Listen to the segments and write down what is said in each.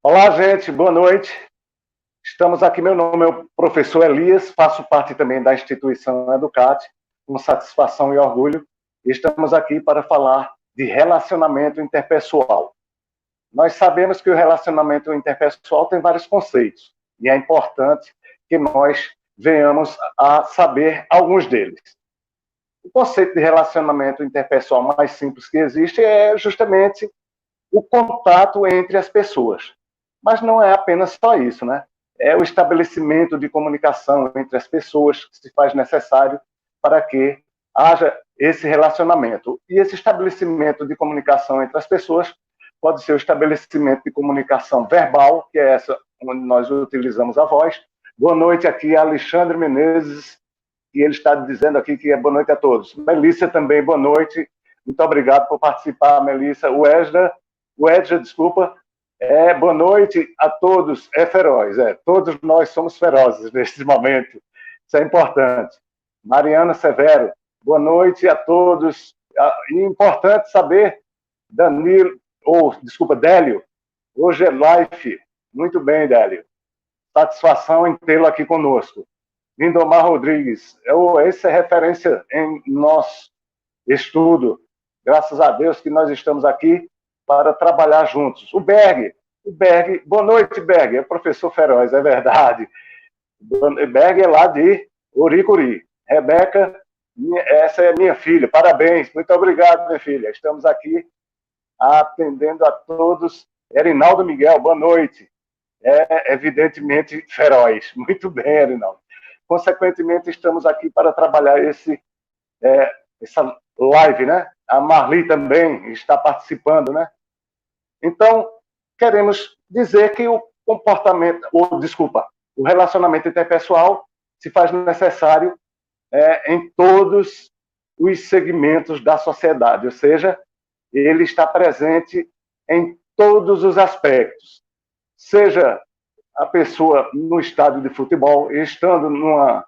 Olá, gente, boa noite. Estamos aqui, meu nome é o professor Elias, faço parte também da instituição Educate, com satisfação e orgulho. Estamos aqui para falar de relacionamento interpessoal. Nós sabemos que o relacionamento interpessoal tem vários conceitos, e é importante que nós venhamos a saber alguns deles. O conceito de relacionamento interpessoal mais simples que existe é justamente o contato entre as pessoas. Mas não é apenas só isso, né? É o estabelecimento de comunicação entre as pessoas que se faz necessário para que haja esse relacionamento. E esse estabelecimento de comunicação entre as pessoas pode ser o estabelecimento de comunicação verbal, que é essa onde nós utilizamos a voz. Boa noite aqui, Alexandre Menezes, e ele está dizendo aqui que é boa noite a todos. Melissa também, boa noite. Muito obrigado por participar, Melissa. O Edja, desculpa. Boa noite a todos. É feroz, todos nós somos ferozes neste momento. Isso é importante. Mariana Severo, boa noite a todos. E importante saber, Délio, hoje é live. Muito bem, Délio. Satisfação em tê-lo aqui conosco. Lindomar Rodrigues, essa é referência em nosso estudo. Graças a Deus que nós estamos aqui para trabalhar juntos. O Berg, boa noite, Berg, é professor feroz, é verdade. Berg é lá de Uricuri. Rebeca, essa é minha filha, parabéns, muito obrigado, minha filha. Estamos aqui atendendo a todos. Erinaldo Miguel, boa noite. Evidentemente feroz. Muito bem, Erinaldo. Consequentemente, estamos aqui para trabalhar essa live, né? A Marli também está participando, né? Então, queremos dizer que o relacionamento interpessoal se faz necessário em todos os segmentos da sociedade, ou seja, ele está presente em todos os aspectos. Seja a pessoa no estádio de futebol, estando numa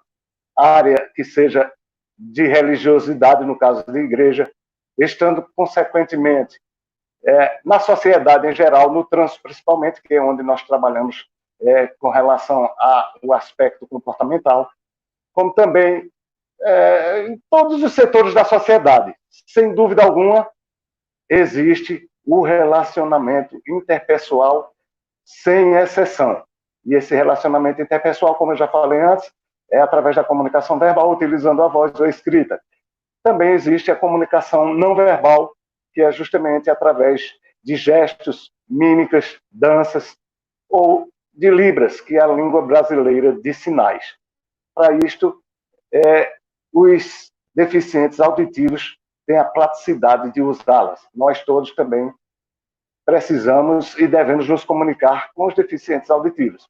área que seja de religiosidade, no caso de igreja, estando, consequentemente, na sociedade em geral, no trânsito principalmente, que é onde nós trabalhamos com relação ao aspecto comportamental, como também em todos os setores da sociedade. Sem dúvida alguma, existe o relacionamento interpessoal sem exceção. E esse relacionamento interpessoal, como eu já falei antes, é através da comunicação verbal, utilizando a voz ou a escrita. Também existe a comunicação não verbal, que é justamente através de gestos, mímicas, danças, ou de libras, que é a língua brasileira de sinais. Para isto, os deficientes auditivos têm a praticidade de usá-las. Nós todos também precisamos e devemos nos comunicar com os deficientes auditivos.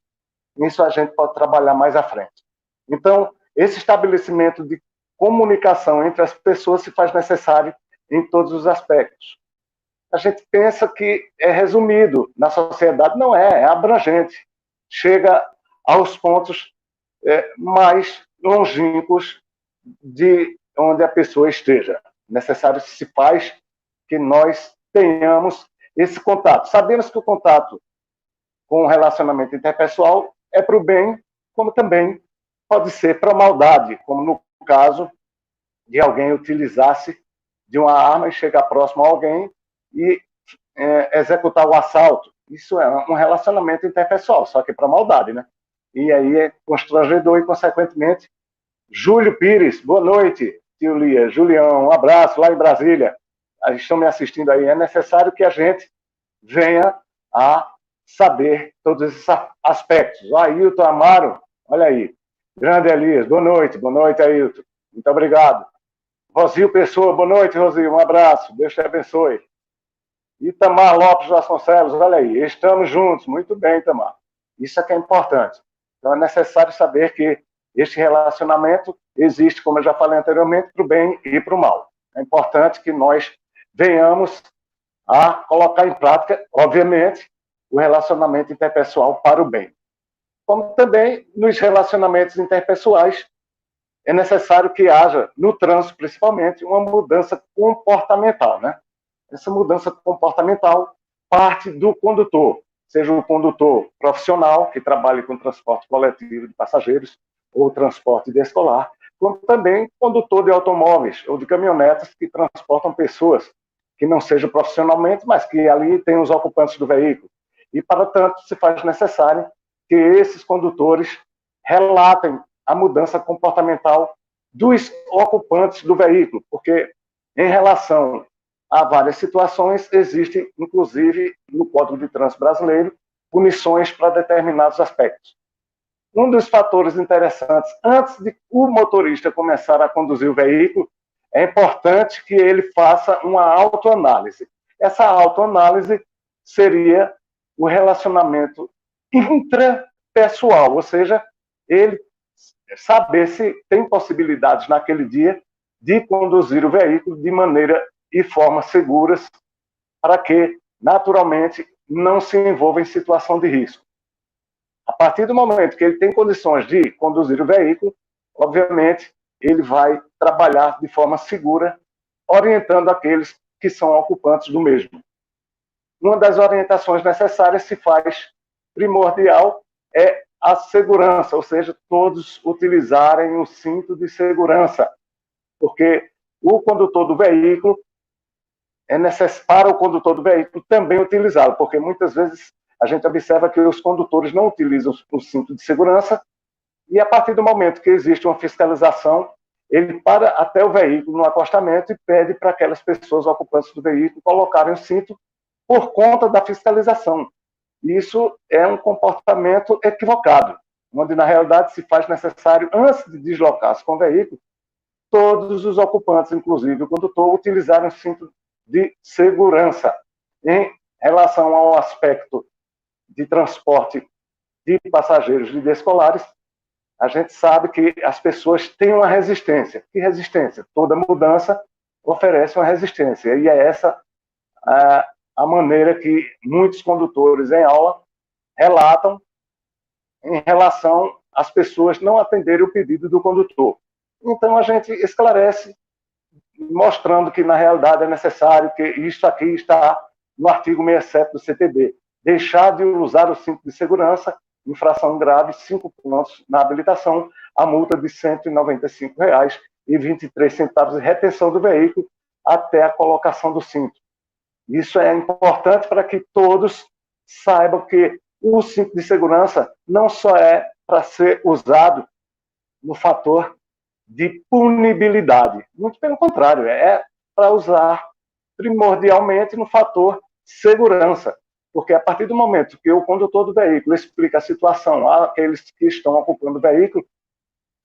Isso a gente pode trabalhar mais à frente. Então, esse estabelecimento de comunicação entre as pessoas se faz necessário em todos os aspectos. A gente pensa que é resumido na sociedade, não é abrangente. Chega aos pontos mais longínquos de onde a pessoa esteja. Necessário se faz que nós tenhamos esse contato. Sabemos que o contato com o relacionamento interpessoal é para o bem, como também pode ser para a maldade, como no caso de alguém utilizar-se de uma arma e chegar próximo a alguém e executar o assalto. Isso é um relacionamento interpessoal, só que para maldade, né? E aí é constrangedor e, consequentemente, Júlio Pires, boa noite, tio Lia. Julião, um abraço lá em Brasília. Estão me assistindo aí. É necessário que a gente venha a saber todos esses aspectos. Ailton Amaro, olha aí. Grande Elias, boa noite, Ailton. Muito obrigado. Rosil Pessoa, boa noite, Rosil, um abraço, Deus te abençoe. Itamar Lopes Vasconcelos, olha aí, estamos juntos, muito bem, Itamar. Isso é que é importante. Então é necessário saber que este relacionamento existe, como eu já falei anteriormente, para o bem e para o mal. É importante que nós venhamos a colocar em prática, obviamente, o relacionamento interpessoal para o bem. Como também nos relacionamentos interpessoais, é necessário que haja, no trânsito principalmente, uma mudança comportamental, né? Essa mudança comportamental parte do condutor. seja o condutor profissional, que trabalhe com transporte coletivo de passageiros ou transporte de escolar, como também condutor de automóveis ou de caminhonetas que transportam pessoas que não sejam profissionalmente, mas que ali tem os ocupantes do veículo. E, para tanto, se faz necessário que esses condutores relatem a mudança comportamental dos ocupantes do veículo, porque, em relação a várias situações, existe, inclusive, no Código de Trânsito Brasileiro, punições para determinados aspectos. Um dos fatores interessantes, antes de o motorista começar a conduzir o veículo, é importante que ele faça uma autoanálise. Essa autoanálise seria o relacionamento intrapessoal, ou seja, ele saber se tem possibilidades naquele dia de conduzir o veículo de maneira e forma seguras para que, naturalmente, não se envolva em situação de risco. A partir do momento que ele tem condições de conduzir o veículo, obviamente, ele vai trabalhar de forma segura, orientando aqueles que são ocupantes do mesmo. Uma das orientações necessárias se faz primordial é a segurança, ou seja, todos utilizarem o cinto de segurança, porque o condutor do veículo é necessário para o condutor do veículo também utilizá-lo, porque muitas vezes a gente observa que os condutores não utilizam o cinto de segurança e, a partir do momento que existe uma fiscalização, ele para até o veículo no acostamento e pede para aquelas pessoas ocupantes do veículo colocarem o cinto por conta da fiscalização. Isso é um comportamento equivocado, onde, na realidade, se faz necessário, antes de deslocar-se com o veículo, todos os ocupantes, inclusive o condutor, utilizarem o cinto de segurança. Em relação ao aspecto de transporte de passageiros e de escolares, a gente sabe que as pessoas têm uma resistência. Que resistência? Toda mudança oferece uma resistência. E é essa a maneira que muitos condutores em aula relatam em relação às pessoas não atenderem o pedido do condutor. Então, a gente esclarece, mostrando que, na realidade, é necessário que isso aqui está no artigo 67 do CTB. Deixar de usar o cinto de segurança, infração grave, 5 pontos na habilitação, a multa de R$ 195,23 de retenção do veículo até a colocação do cinto. Isso é importante para que todos saibam que o cinto de segurança não só é para ser usado no fator de punibilidade, muito pelo contrário, é para usar primordialmente no fator segurança, porque a partir do momento que o condutor do veículo explica a situação àqueles que estão ocupando o veículo,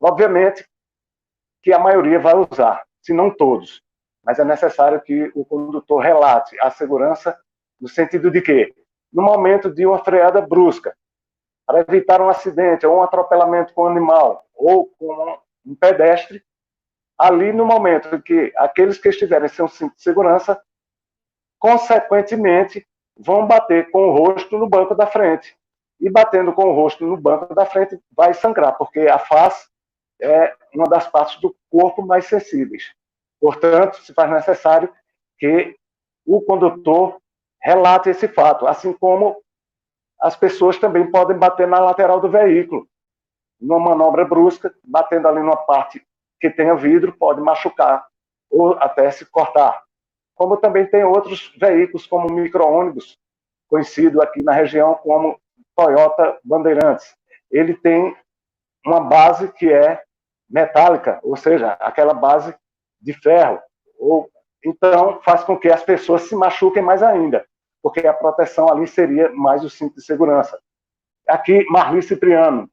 obviamente que a maioria vai usar, se não todos, mas é necessário que o condutor relate a segurança no sentido de que, no momento de uma freada brusca, para evitar um acidente ou um atropelamento com um animal ou com um pedestre, ali no momento em que aqueles que estiverem sem o cinto de segurança, consequentemente, vão bater com o rosto no banco da frente. E batendo com o rosto no banco da frente, vai sangrar, porque a face é uma das partes do corpo mais sensíveis. Portanto, se faz necessário que o condutor relate esse fato, assim como as pessoas também podem bater na lateral do veículo, numa manobra brusca, batendo ali numa parte que tenha vidro, pode machucar ou até se cortar. Como também tem outros veículos, como o micro-ônibus, conhecido aqui na região como Toyota Bandeirantes. Ele tem uma base que é metálica, ou seja, aquela base de ferro. Então, faz com que as pessoas se machuquem mais ainda, porque a proteção ali seria mais o cinto de segurança. Aqui, Marli Cipriano,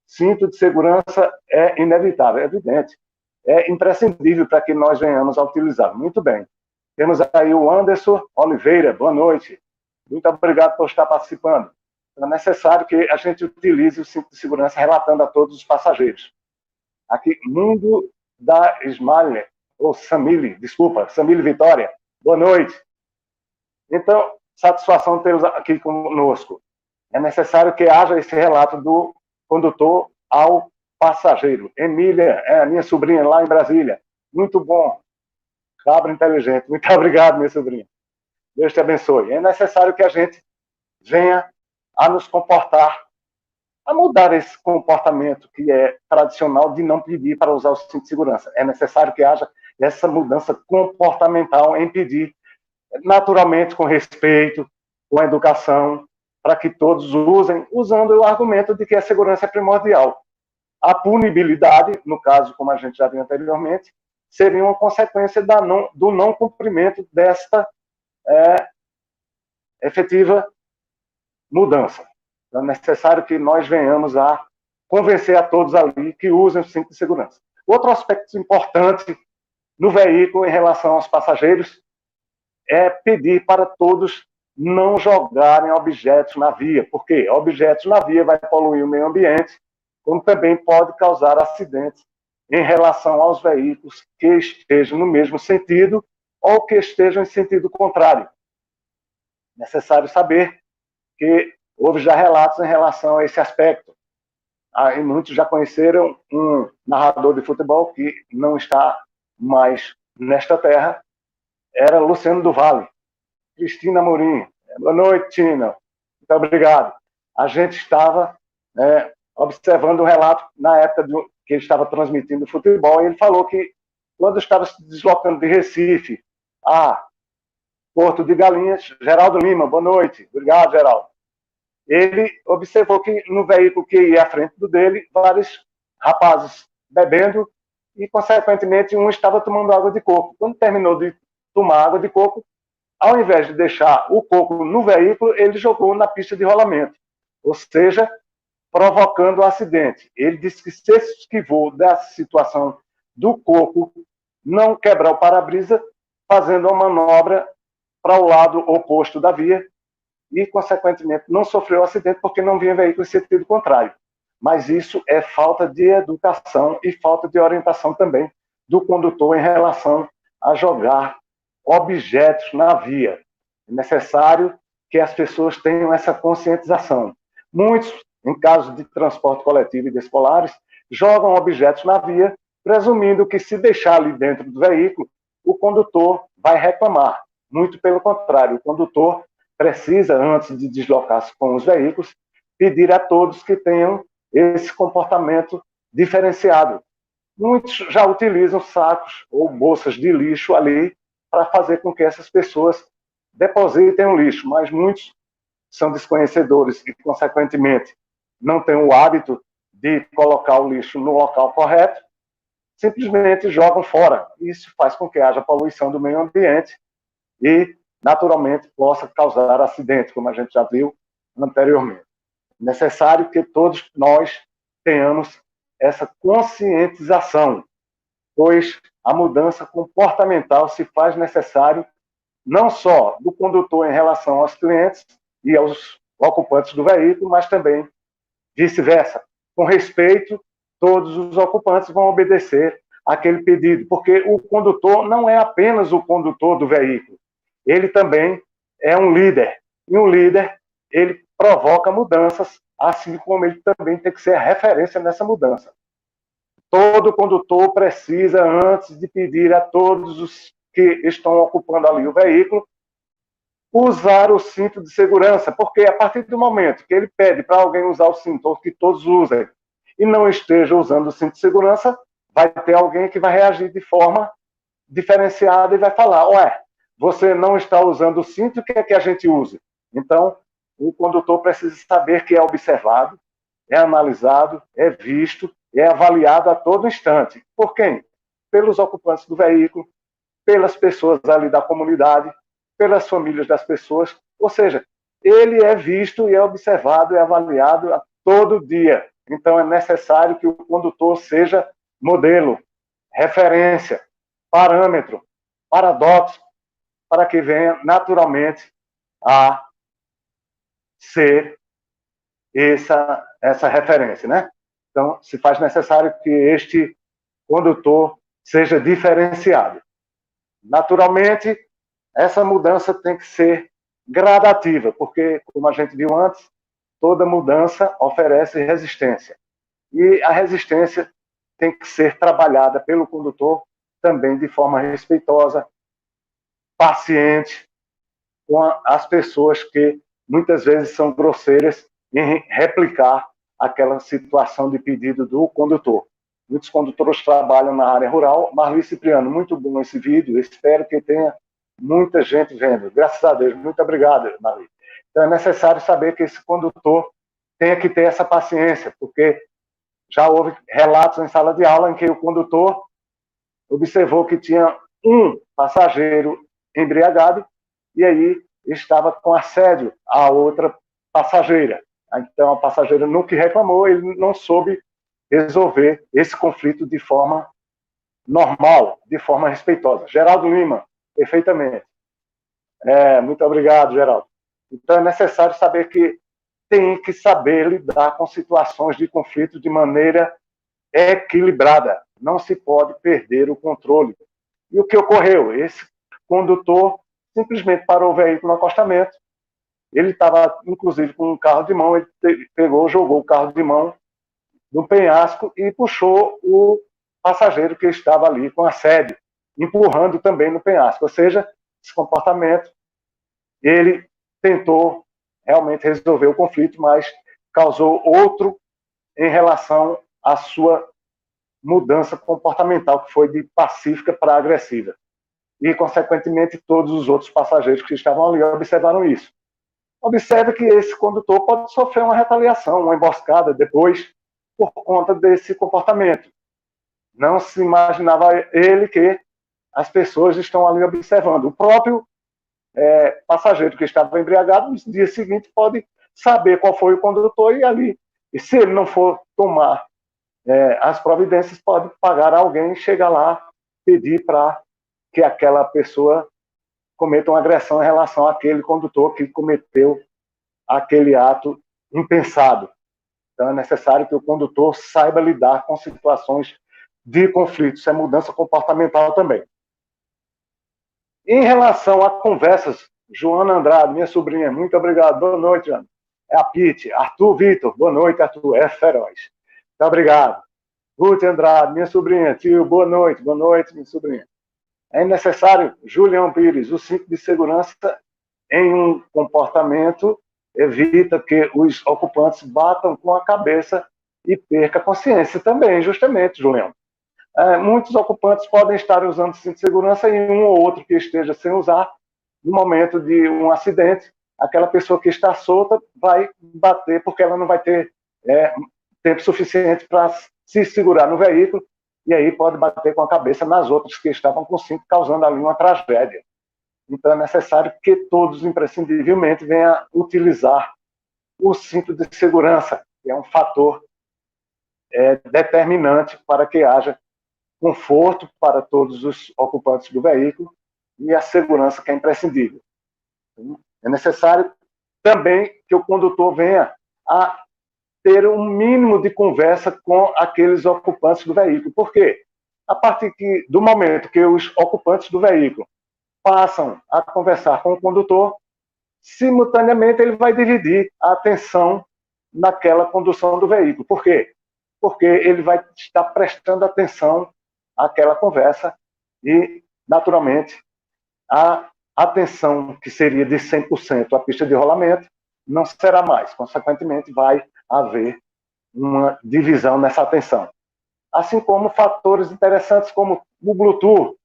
cinto de segurança é inevitável, é evidente. É imprescindível para que nós venhamos a utilizar. Muito bem. Temos aí o Anderson Oliveira, boa noite. Muito obrigado por estar participando. É necessário que a gente utilize o cinto de segurança relatando a todos os passageiros. Aqui, Mundo da Ismael, ou Samile, desculpa, Samile Vitória, boa noite. Então, satisfação tê-los aqui conosco. É necessário que haja esse relato do condutor ao passageiro. Emília, é a minha sobrinha lá em Brasília. Muito bom. Cabra inteligente. Muito obrigado, minha sobrinha. Deus te abençoe. É necessário que a gente venha a nos comportar, a mudar esse comportamento que é tradicional de não pedir para usar o cinto de segurança. É necessário que haja essa mudança comportamental em pedir, naturalmente, com respeito, com educação, para que todos usem, usando o argumento de que a segurança é primordial. A punibilidade, no caso, como a gente já viu anteriormente, seria uma consequência do não cumprimento desta efetiva mudança. Então, é necessário que nós venhamos a convencer a todos ali que usem o cinto de segurança. Outro aspecto importante no veículo em relação aos passageiros é pedir para todos não jogarem objetos na via, porque objetos na via vai poluir o meio ambiente, como também pode causar acidentes em relação aos veículos que estejam no mesmo sentido ou que estejam em sentido contrário. Necessário saber que houve já relatos em relação a esse aspecto. E muitos já conheceram um narrador de futebol que não está mais nesta terra, era Luciano do Vale. Cristina Amorim. Boa noite, Tina. Muito obrigado. A gente estava observando um relato na época que ele estava transmitindo futebol, e ele falou que quando estava se deslocando de Recife a Porto de Galinhas, Geraldo Lima, boa noite. Obrigado, Geraldo. Ele observou que no veículo que ia à frente do dele, vários rapazes bebendo e, consequentemente, um estava tomando água de coco. Quando terminou de tomar água de coco, ao invés de deixar o coco no veículo, ele jogou na pista de rolamento, ou seja, provocando o acidente. Ele disse que se esquivou dessa situação do coco não quebrar o para-brisa, fazendo uma manobra para o lado oposto da via e, consequentemente, não sofreu acidente porque não vinha veículo em sentido contrário. Mas isso é falta de educação e falta de orientação também do condutor em relação a jogar objetos na via. É necessário que as pessoas tenham essa conscientização. Muitos, em casos de transporte coletivo e de escolares, jogam objetos na via, presumindo que se deixar ali dentro do veículo, o condutor vai reclamar. Muito pelo contrário, o condutor precisa, antes de deslocar-se com os veículos, pedir a todos que tenham esse comportamento diferenciado. Muitos já utilizam sacos ou bolsas de lixo ali para fazer com que essas pessoas depositem o lixo, mas muitos são desconhecedores e, consequentemente, não têm o hábito de colocar o lixo no local correto, simplesmente jogam fora. Isso faz com que haja poluição do meio ambiente e, naturalmente, possa causar acidente, como a gente já viu anteriormente. É necessário que todos nós tenhamos essa conscientização, pois a mudança comportamental se faz necessário não só do condutor em relação aos clientes e aos ocupantes do veículo, mas também vice-versa. Com respeito, todos os ocupantes vão obedecer àquele pedido, porque o condutor não é apenas o condutor do veículo, ele também é um líder. E um líder, ele provoca mudanças, assim como ele também tem que ser a referência nessa mudança. Todo condutor precisa, antes de pedir a todos os que estão ocupando ali o veículo, usar o cinto de segurança, porque a partir do momento que ele pede para alguém usar o cinto, ou que todos usem, e não esteja usando o cinto de segurança, vai ter alguém que vai reagir de forma diferenciada e vai falar, ué, você não está usando o cinto, o que é que a gente use? Então, o condutor precisa saber que é observado, é analisado, é visto, é avaliado a todo instante. Por quem? Pelos ocupantes do veículo, pelas pessoas ali da comunidade, pelas famílias das pessoas. Ou seja, ele é visto e é observado e avaliado a todo dia. Então, é necessário que o condutor seja modelo, referência, parâmetro, paradoxo, para que venha naturalmente a ser essa referência, né? Então, se faz necessário que este condutor seja diferenciado. Naturalmente, essa mudança tem que ser gradativa, porque, como a gente viu antes, toda mudança oferece resistência. E a resistência tem que ser trabalhada pelo condutor também de forma respeitosa, paciente, com as pessoas que muitas vezes são grosseiras em replicar aquela situação de pedido do condutor. Muitos condutores trabalham na área rural. Marli Cipriano, muito bom esse vídeo, espero que tenha muita gente vendo. Graças a Deus, muito obrigado, Marli. Então é necessário saber que esse condutor tenha que ter essa paciência, porque já houve relatos em sala de aula em que o condutor observou que tinha um passageiro embriagado e aí estava com assédio à outra passageira. Então a passageira nunca reclamou, ele não soube resolver esse conflito de forma normal, de forma respeitosa. Geraldo Lima, perfeitamente. Muito obrigado, Geraldo. Então é necessário saber que tem que saber lidar com situações de conflito de maneira equilibrada. Não se pode perder o controle. E o que ocorreu? Esse condutor simplesmente parou o veículo no acostamento. Ele estava, inclusive, com um carro de mão. Ele pegou, jogou o carro de mão no penhasco e puxou o passageiro que estava ali com assédio, empurrando também no penhasco. Ou seja, esse comportamento, ele tentou realmente resolver o conflito, mas causou outro em relação à sua mudança comportamental, que foi de pacífica para agressiva. E, consequentemente, todos os outros passageiros que estavam ali observaram isso. Observe que esse condutor pode sofrer uma retaliação, uma emboscada depois, por conta desse comportamento. Não se imaginava ele que as pessoas estão ali observando. O próprio passageiro que estava embriagado, no dia seguinte, pode saber qual foi o condutor e ali. E se ele não for tomar as providências, pode pagar alguém, chegar lá, pedir para que aquela pessoa cometa uma agressão em relação àquele condutor que cometeu aquele ato impensado. Então é necessário que o condutor saiba lidar com situações de conflito. Isso é mudança comportamental também. Em relação a conversas, Joana Andrade, minha sobrinha, muito obrigado. Boa noite, Joana. É a Pete. Arthur Vitor, boa noite, Arthur. É feroz. Muito obrigado. Ruth Andrade, minha sobrinha. Tio, boa noite, minha sobrinha. É necessário, Julião Pires, o cinto de segurança em um comportamento evita que os ocupantes batam com a cabeça e perca a consciência também, justamente, Julião. Muitos ocupantes podem estar usando cinto de segurança e um ou outro que esteja sem usar, no momento de um acidente, aquela pessoa que está solta vai bater porque ela não vai ter tempo suficiente para se segurar no veículo e aí pode bater com a cabeça nas outras que estavam com cinto, causando ali uma tragédia. Então é necessário que todos, imprescindivelmente, venham utilizar o cinto de segurança, que é um fator determinante para que haja conforto para todos os ocupantes do veículo e a segurança que é imprescindível. É necessário também que o condutor venha a ter um mínimo de conversa com aqueles ocupantes do veículo. Por quê? A partir do momento que os ocupantes do veículo passam a conversar com o condutor, simultaneamente ele vai dividir a atenção naquela condução do veículo. Por quê? Porque ele vai estar prestando atenção àquela conversa e, naturalmente, a atenção que seria de 100% a pista de rolamento não será mais. Consequentemente, vai haver uma divisão nessa atenção. Assim como fatores interessantes como o Bluetooth.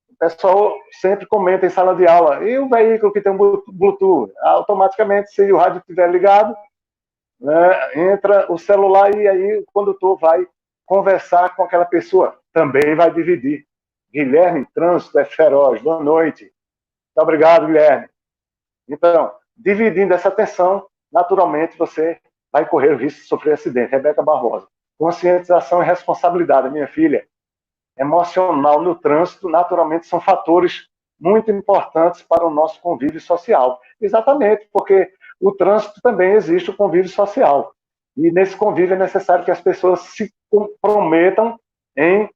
O pessoal sempre comenta em sala de aula, e o veículo que tem um Bluetooth? Automaticamente, se o rádio estiver ligado, entra o celular e aí o condutor vai conversar com aquela pessoa. Também vai dividir. Guilherme, trânsito é feroz. Boa noite. Muito obrigado, Guilherme. Então, dividindo essa atenção, naturalmente você vai correr o risco de sofrer acidente. Rebeca Barbosa. Conscientização e responsabilidade, minha filha. Emocional no trânsito, naturalmente, são fatores muito importantes para o nosso convívio social. Exatamente, porque o trânsito também existe o convívio social. E nesse convívio é necessário que as pessoas se comprometam em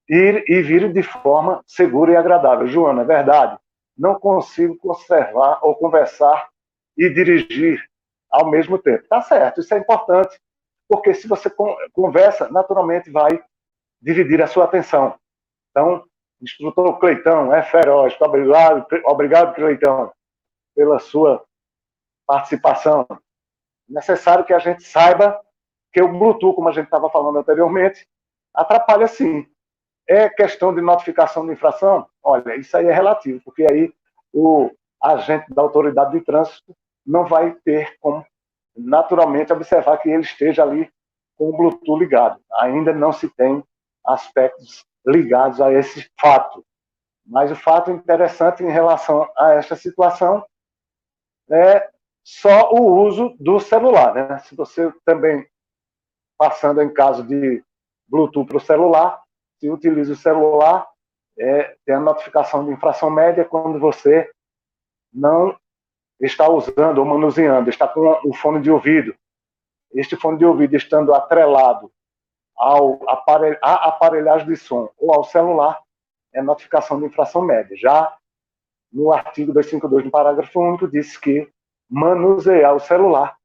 ir e vir de forma segura e agradável. Joana, é verdade. Não consigo conservar ou conversar e dirigir ao mesmo tempo. Tá certo, isso é importante, porque se você conversa, naturalmente vai dividir a sua atenção. Então, instrutor Cleitão, é feroz. Obrigado, Cleitão, pela sua participação. necessário que a gente saiba que o Bluetooth, como a gente estava falando anteriormente, atrapalha sim. É questão de notificação de infração? Olha, isso aí é relativo, porque aí o agente da autoridade de trânsito não vai ter como naturalmente observar que ele esteja ali com o Bluetooth ligado. Ainda não se tem aspectos ligados a esse fato. Mas o fato interessante em relação a esta situação é só o uso do celular, né? Se você também, passando em caso de Bluetooth para o celular, se utiliza o celular, tem a notificação de infração média quando você não está usando ou manuseando, está com o fone de ouvido. Este fone de ouvido estando atrelado à aparelhagem de som ou ao celular, é notificação de infração média. Já no artigo 252, no parágrafo único, diz que manusear o celular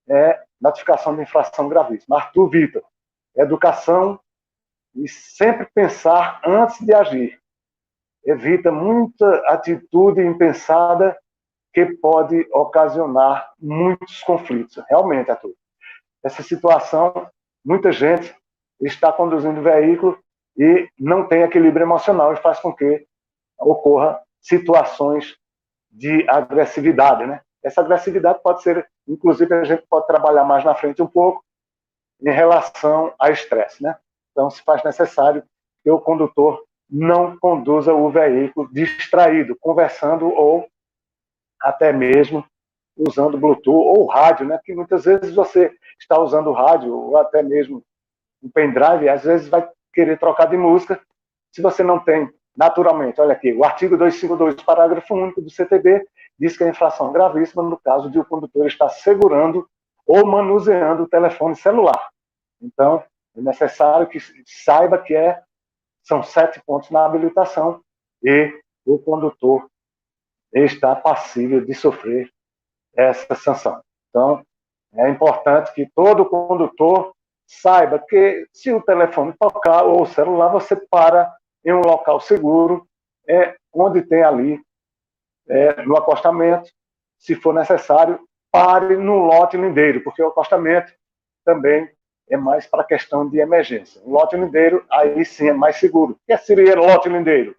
é notificação de infração gravíssima. Arthur Vitor, educação e sempre pensar antes de agir. Evita muita atitude impensada que pode ocasionar muitos conflitos. Realmente, Arthur, essa situação, muita gente está conduzindo o veículo e não tem equilíbrio emocional e faz com que ocorra situações de agressividade, né? Essa agressividade pode ser, inclusive, a gente pode trabalhar mais na frente um pouco em relação a estresse, né? Então, se faz necessário que o condutor não conduza o veículo distraído, conversando ou até mesmo usando Bluetooth ou rádio, né? Que muitas vezes você está usando rádio ou até mesmo um pendrive, e às vezes vai querer trocar de música. Se você não tem, naturalmente, olha aqui, o artigo 252, parágrafo único do CTB, diz que a infração gravíssima no caso de o condutor estar segurando ou manuseando o telefone celular. Então, é necessário que saiba que são 7 pontos na habilitação e o condutor está passível de sofrer essa sanção. Então, é importante que todo condutor saiba que se o telefone tocar ou o celular, você para em um local seguro, onde tem ali, no acostamento, se for necessário, pare no lote lindeiro, porque o acostamento também é mais para questão de emergência. O lote lindeiro, aí sim é mais seguro. O que seria lote lindeiro?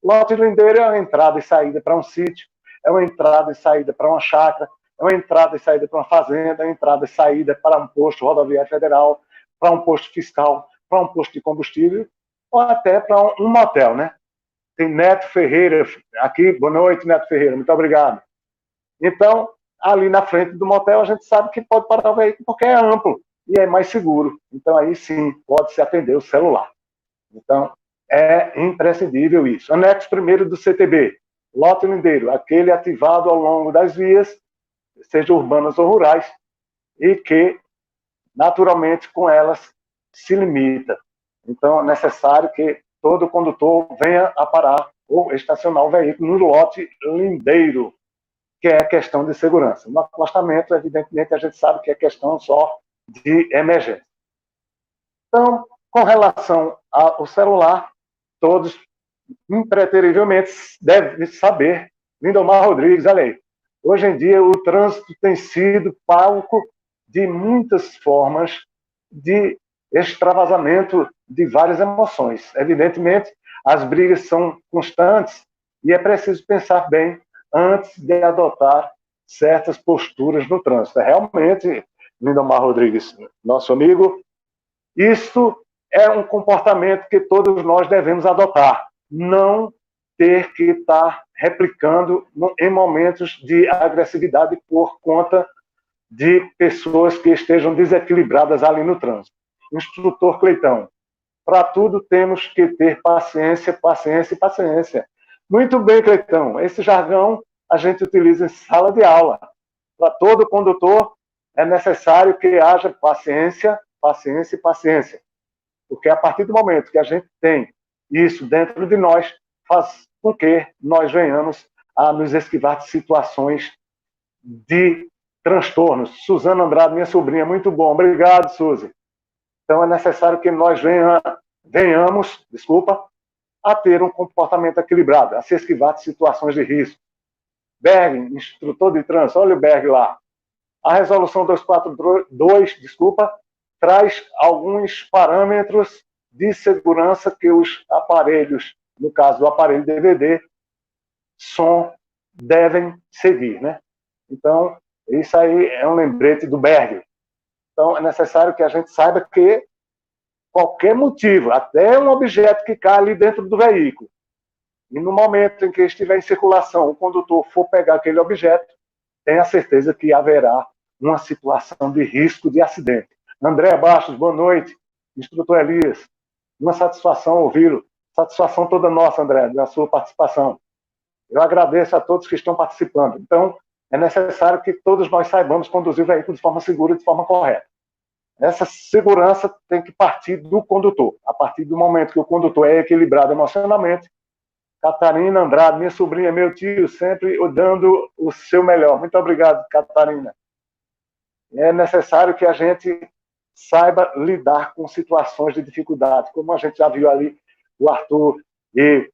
Lote lindeiro é uma entrada e saída para um sítio, é uma entrada e saída para uma chácara, é uma entrada e saída para uma fazenda, é uma entrada e saída para um posto rodoviário federal, para um posto fiscal, para um posto de combustível, ou até para um motel, né? Tem Neto Ferreira aqui, boa noite, Neto Ferreira, muito obrigado. Então, ali na frente do motel, a gente sabe que pode parar o veículo porque é amplo e é mais seguro. Então, aí sim, pode-se atender o celular. Então, é imprescindível isso. Anexo primeiro do CTB, lote lindeiro, aquele ativado ao longo das vias, sejam urbanas ou rurais, e que, naturalmente, com elas se limita. Então, é necessário que todo condutor venha a parar ou estacionar o veículo no lote lindeiro, que é questão de segurança. No acostamento, evidentemente, a gente sabe que é questão só de emergência. Então, com relação ao celular, todos, impreterivelmente, devem saber, Lindomar Rodrigues, olha aí, hoje em dia o trânsito tem sido palco de muitas formas de extravasamento de várias emoções. Evidentemente, as brigas são constantes e é preciso pensar bem antes de adotar certas posturas no trânsito. Realmente, Lindomar Rodrigues, nosso amigo, isso é um comportamento que todos nós devemos adotar. Não ter que estar replicando em momentos de agressividade por conta de pessoas que estejam desequilibradas ali no trânsito. Instrutor Cleitão, para tudo temos que ter paciência, paciência e paciência. Muito bem, Cleitão. Esse jargão a gente utiliza em sala de aula. Para todo condutor é necessário que haja paciência, paciência e paciência. Porque a partir do momento que a gente tem isso dentro de nós, faz com que nós venhamos a nos esquivar de situações de transtornos. Suzana Andrade, minha sobrinha, muito bom. Obrigado, Suzy. Então é necessário que nós venhamos, a ter um comportamento equilibrado, a se esquivar de situações de risco. Berg, instrutor de trânsito, olha o Berg lá. A resolução 242, traz alguns parâmetros de segurança que os aparelhos, no caso do aparelho DVD, som, devem seguir, né? Então, isso aí é um lembrete do Berg. Então, é necessário que a gente saiba que qualquer motivo, até um objeto que cai ali dentro do veículo, e no momento em que estiver em circulação, o condutor for pegar aquele objeto, tenha certeza que haverá uma situação de risco de acidente. André Bastos, boa noite. Instrutor Elias, uma satisfação ouvi-lo. Satisfação toda nossa, André, da sua participação. Eu agradeço a todos que estão participando. Então, é necessário que todos nós saibamos conduzir o veículo de forma segura e de forma correta. Essa segurança tem que partir do condutor. A partir do momento que o condutor é equilibrado emocionalmente, Catarina Andrade, minha sobrinha, meu tio, sempre dando o seu melhor. Muito obrigado, Catarina. É necessário que a gente saiba lidar com situações de dificuldade, como a gente já viu ali o Arthur e,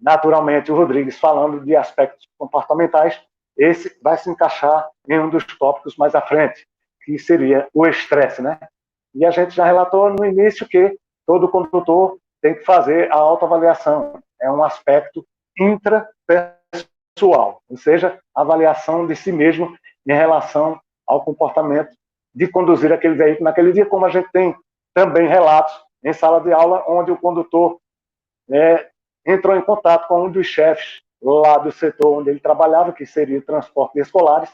naturalmente, o Rodrigues falando de aspectos comportamentais. Esse vai se encaixar em um dos tópicos mais à frente, que seria o estresse, né? E a gente já relatou no início que todo condutor tem que fazer a autoavaliação. É um aspecto intrapessoal, ou seja, avaliação de si mesmo em relação ao comportamento de conduzir aquele veículo naquele dia, como a gente tem também relatos em sala de aula, onde o condutor entrou em contato com um dos chefes lá do setor onde ele trabalhava, que seria transporte de escolares,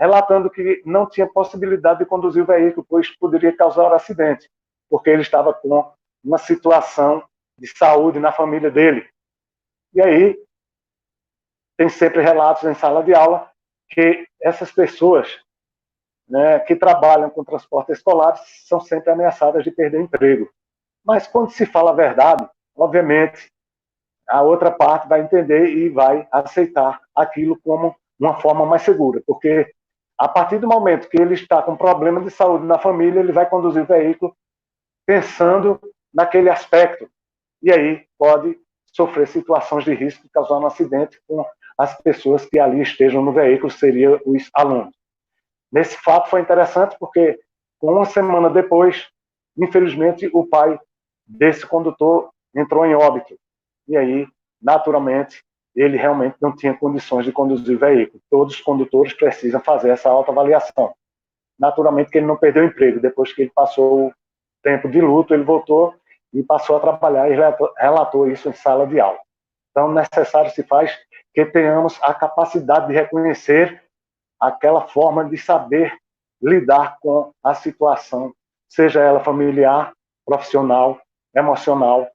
relatando que não tinha possibilidade de conduzir o veículo, pois poderia causar acidente, porque ele estava com uma situação de saúde na família dele. E aí, tem sempre relatos em sala de aula que essas pessoas, né, que trabalham com transporte escolar são sempre ameaçadas de perder emprego. Mas quando se fala a verdade, obviamente, a outra parte vai entender e vai aceitar aquilo como uma forma mais segura, porque a partir do momento que ele está com problema de saúde na família, ele vai conduzir o veículo pensando naquele aspecto. E aí pode sofrer situações de risco de causar um acidente com as pessoas que ali estejam no veículo, seriam os alunos. Nesse fato foi interessante porque, uma semana depois, infelizmente, o pai desse condutor entrou em óbito. E aí, naturalmente, ele realmente não tinha condições de conduzir o veículo. Todos os condutores precisam fazer essa autoavaliação. Naturalmente que ele não perdeu o emprego. Depois que ele passou o tempo de luto, ele voltou e passou a trabalhar e relatou isso em sala de aula. Então, necessário se faz que tenhamos a capacidade de reconhecer aquela forma de saber lidar com a situação, seja ela familiar, profissional, emocional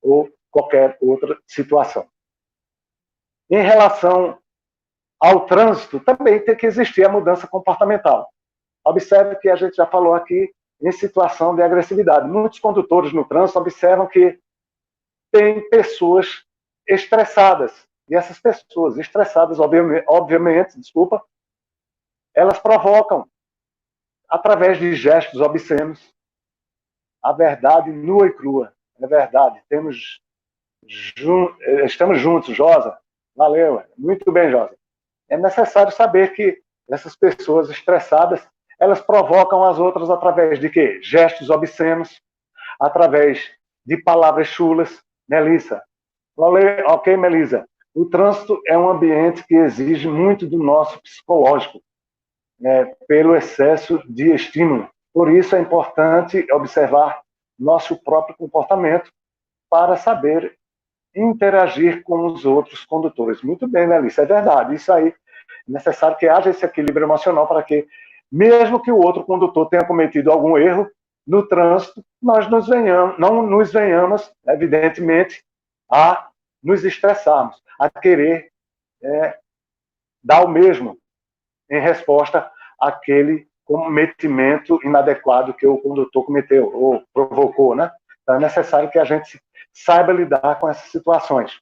ou qualquer outra situação. Em relação ao trânsito, também tem que existir a mudança comportamental. Observe que a gente já falou aqui em situação de agressividade. Muitos condutores no trânsito observam que tem pessoas estressadas. E essas pessoas estressadas, obviamente, elas provocam, através de gestos obscenos, a verdade nua e crua. É verdade. Estamos juntos, Josa. Valeu. Muito bem, Josa. É necessário saber que essas pessoas estressadas, elas provocam as outras através de quê? Gestos obscenos, através de palavras chulas. Melissa. Ok, Melissa. O trânsito é um ambiente que exige muito do nosso psicológico, pelo excesso de estímulo. Por isso é importante observar nosso próprio comportamento para saber interagir com os outros condutores. Muito bem, Melissa, é verdade. Isso aí é necessário que haja esse equilíbrio emocional para que, mesmo que o outro condutor tenha cometido algum erro no trânsito, nós não nos venhamos, evidentemente, a nos estressarmos, a querer dar o mesmo em resposta àquele cometimento inadequado que o condutor cometeu ou provocou, né? Então é necessário que a gente saiba lidar com essas situações.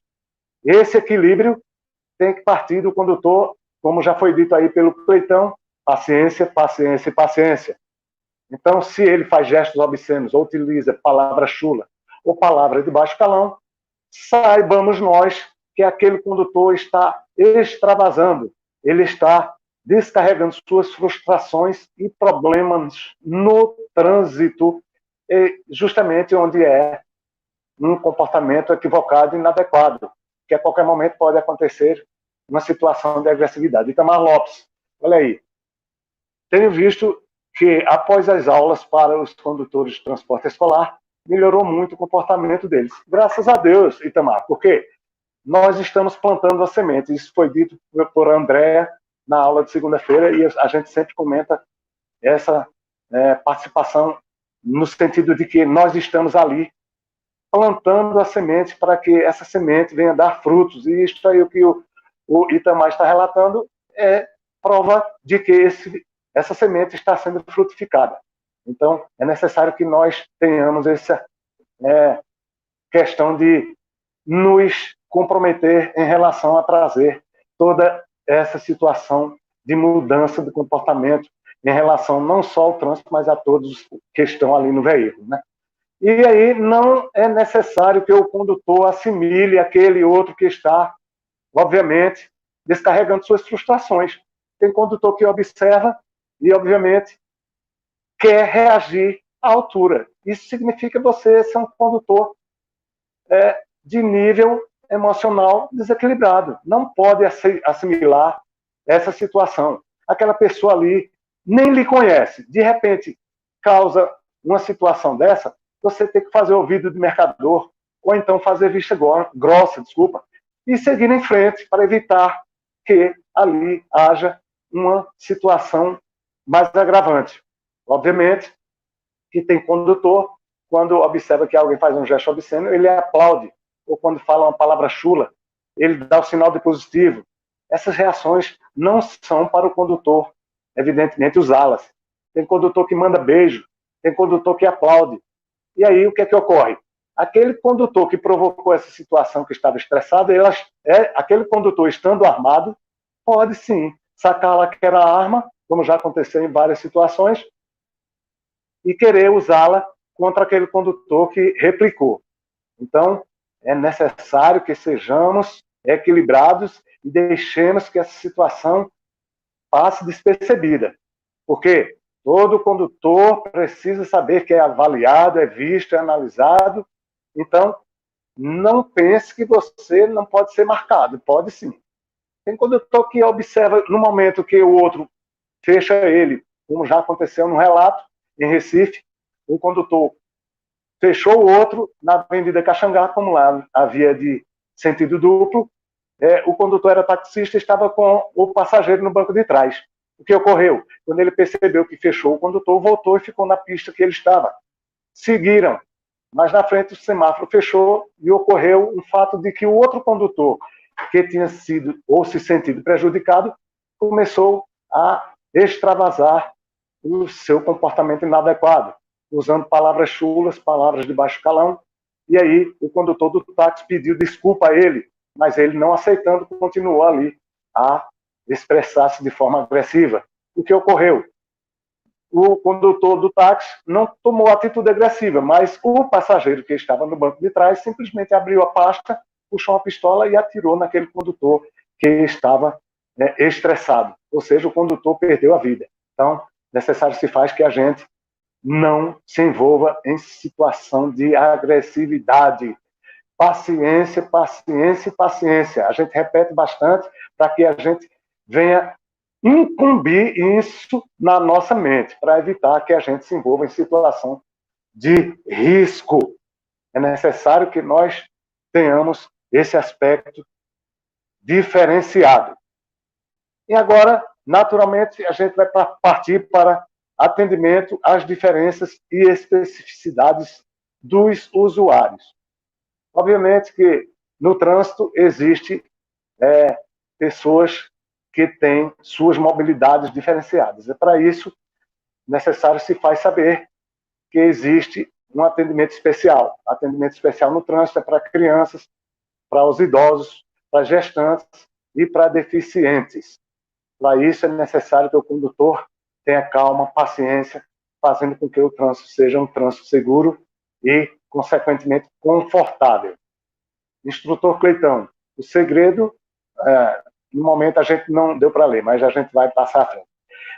Esse equilíbrio tem que partir do condutor, como já foi dito aí pelo Cleitão, paciência, paciência e paciência. Então, se ele faz gestos obscenos ou utiliza palavra chula ou palavra de baixo calão, saibamos nós que aquele condutor está extravasando, ele está descarregando suas frustrações e problemas no trânsito, justamente onde é um comportamento equivocado e inadequado, que a qualquer momento pode acontecer uma situação de agressividade. Itamar Lopes, olha aí, tenho visto que após as aulas para os condutores de transporte escolar, melhorou muito o comportamento deles. Graças a Deus, Itamar, porque nós estamos plantando a semente. Isso foi dito por Andréa na aula de segunda-feira e a gente sempre comenta essa participação no sentido de que nós estamos ali plantando a semente para que essa semente venha dar frutos. E isso aí o que o Itamar está relatando é prova de que essa semente está sendo frutificada. Então, é necessário que nós tenhamos essa questão de nos comprometer em relação a trazer toda essa situação de mudança de comportamento em relação não só ao trânsito, mas a todos que estão ali no veículo, né? E aí não é necessário que o condutor assimile aquele outro que está, obviamente, descarregando suas frustrações. Tem condutor que observa e, obviamente, quer reagir à altura. Isso significa você ser um condutor de nível emocional desequilibrado. Não pode assimilar essa situação. Aquela pessoa ali nem lhe conhece. De repente, causa uma situação dessa, você tem que fazer ouvido de mercador, ou então fazer vista grossa, e seguir em frente para evitar que ali haja uma situação mais agravante. Obviamente que tem condutor, quando observa que alguém faz um gesto obsceno, ele aplaude, ou quando fala uma palavra chula, ele dá o sinal de positivo. Essas reações não são para o condutor, evidentemente, usá-las. Tem condutor que manda beijo, tem condutor que aplaude. E aí, o que é que ocorre? Aquele condutor que provocou essa situação, que estava estressado, aquele condutor estando armado, pode sim sacar lá que era a arma, como já aconteceu em várias situações, e querer usá-la contra aquele condutor que replicou. Então, é necessário que sejamos equilibrados e deixemos que essa situação passe despercebida. Porque todo condutor precisa saber que é avaliado, é visto, é analisado. Então, não pense que você não pode ser marcado. Pode sim. Tem condutor que observa no momento que o outro fecha ele, como já aconteceu no relato em Recife, um condutor fechou o outro na Avenida Caxangá, como lá havia de sentido duplo, o condutor era taxista e estava com o passageiro no banco de trás. O que ocorreu? Quando ele percebeu que fechou, o condutor voltou e ficou na pista que ele estava. Seguiram, mas na frente o semáforo fechou e ocorreu um fato de que o outro condutor, que tinha sido ou se sentido prejudicado, começou a extravasar o seu comportamento inadequado, usando palavras chulas, palavras de baixo calão, e aí o condutor do táxi pediu desculpa a ele, mas ele, não aceitando, continuou ali a expressar-se de forma agressiva. O que ocorreu? O condutor do táxi não tomou atitude agressiva, mas o passageiro que estava no banco de trás simplesmente abriu a pasta, puxou uma pistola e atirou naquele condutor que estava estressado. Ou seja, o condutor perdeu a vida. Então, necessário se faz que a gente não se envolva em situação de agressividade. Paciência, paciência e paciência. A gente repete bastante para que a gente venha incumbir isso na nossa mente, para evitar que a gente se envolva em situação de risco. É necessário que nós tenhamos esse aspecto diferenciado. E agora, naturalmente, a gente vai partir para atendimento às diferenças e especificidades dos usuários. Obviamente que no trânsito existe pessoas que têm suas mobilidades diferenciadas. E para isso, necessário se faz saber que existe um atendimento especial. Atendimento especial no trânsito é para crianças, para os idosos, para gestantes e para deficientes. Para isso é necessário que o condutor tenha calma, paciência, fazendo com que o trânsito seja um trânsito seguro e, consequentemente, confortável. Instrutor Cleitão, o segredo no momento a gente não deu para ler, mas a gente vai passar à frente.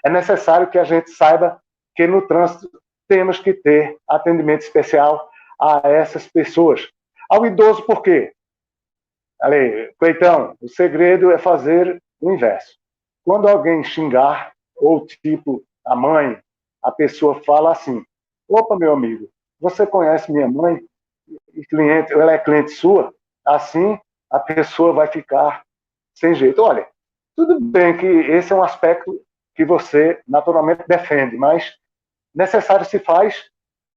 É necessário que a gente saiba que no trânsito temos que ter atendimento especial a essas pessoas. Ao idoso, por quê? Ali, Cleitão, o segredo é fazer o inverso. Quando alguém xingar, ou tipo a mãe, a pessoa fala assim: opa, meu amigo, você conhece minha mãe? E cliente, ela é cliente sua? Assim, a pessoa vai ficar sem jeito. Olha, tudo bem que esse é um aspecto que você naturalmente defende, mas necessário se faz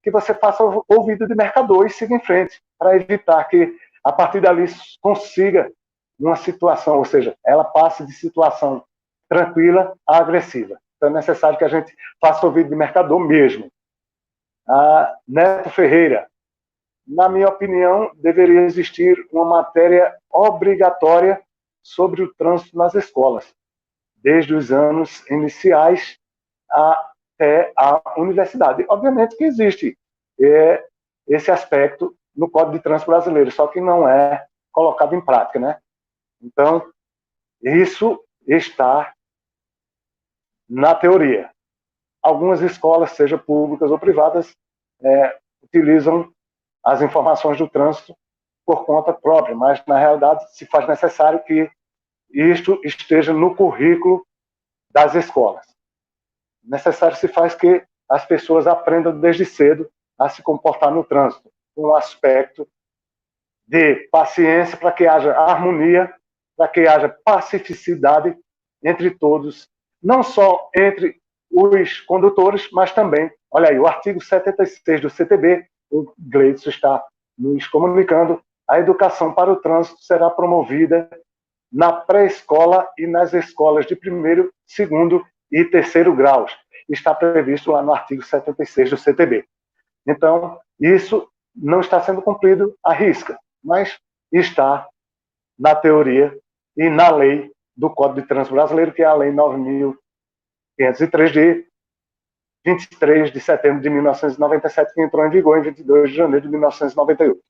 que você faça ouvido de mercador e siga em frente, para evitar que, a partir dali, consiga uma situação, ou seja, ela passe de situação tranquila a agressiva. Então é necessário que a gente faça ouvido de mercador mesmo. A Neto Ferreira, na minha opinião, deveria existir uma matéria obrigatória sobre o trânsito nas escolas, desde os anos iniciais até a universidade. Obviamente que existe esse aspecto no Código de Trânsito Brasileiro, só que não é colocado em prática, né? Então, isso está na teoria. Algumas escolas, seja públicas ou privadas, utilizam as informações do trânsito por conta própria, mas, na realidade, se faz necessário que isto esteja no currículo das escolas. Necessário se faz que as pessoas aprendam desde cedo a se comportar no trânsito, um aspecto de paciência para que haja harmonia, para que haja pacificidade entre todos, não só entre os condutores, mas também, olha aí, o artigo 76 do CTB, o Gleidson está nos comunicando, a educação para o trânsito será promovida na pré-escola e nas escolas de primeiro, segundo e terceiro graus. Está previsto lá no artigo 76 do CTB. Então, isso não está sendo cumprido à risca, mas está na teoria e na lei do Código de Trânsito Brasileiro, que é a Lei 9.503 de 23 de setembro de 1997, que entrou em vigor em 22 de janeiro de 1998.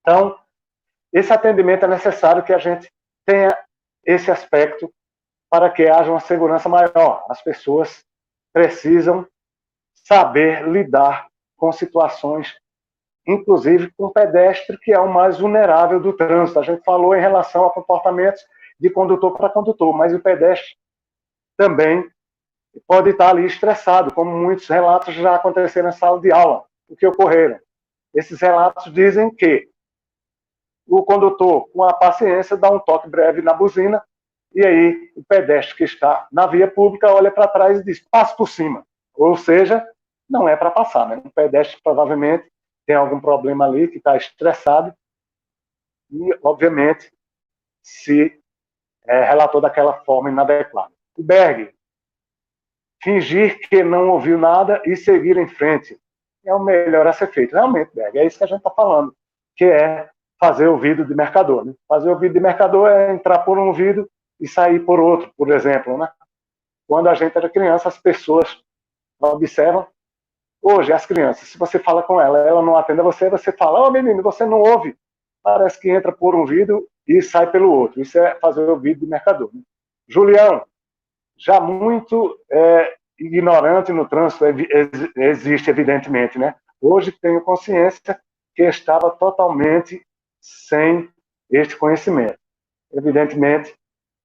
Então, esse atendimento é necessário que a gente tenha esse aspecto para que haja uma segurança maior. As pessoas precisam saber lidar com situações, inclusive com o pedestre, que é o mais vulnerável do trânsito. A gente falou em relação a comportamentos de condutor para condutor, mas o pedestre também pode estar ali estressado, como muitos relatos já aconteceram na sala de aula, o que ocorreram. Esses relatos dizem que o condutor, com a paciência, dá um toque breve na buzina, e aí o pedestre que está na via pública olha para trás e diz: passe por cima. Ou seja, não é para passar, né? O pedestre provavelmente tem algum problema ali, que está estressado, e, obviamente, se relatou daquela forma inadequada. O Berg, fingir que não ouviu nada e seguir em frente é o melhor a ser feito. Realmente, Berg, é isso que a gente está falando, que é fazer ouvido de mercador. Né? Fazer ouvido de mercador é entrar por um ouvido e sair por outro, por exemplo. Né? Quando a gente era criança, as pessoas observam. Hoje, as crianças, se você fala com ela, ela não atende a você, você fala: ô menino, você não ouve. Parece que entra por um ouvido e sai pelo outro. Isso é fazer ouvido de mercador. Né? Julião, já muito ignorante no trânsito, existe, evidentemente. Né? Hoje tenho consciência que estava totalmente sem este conhecimento. Evidentemente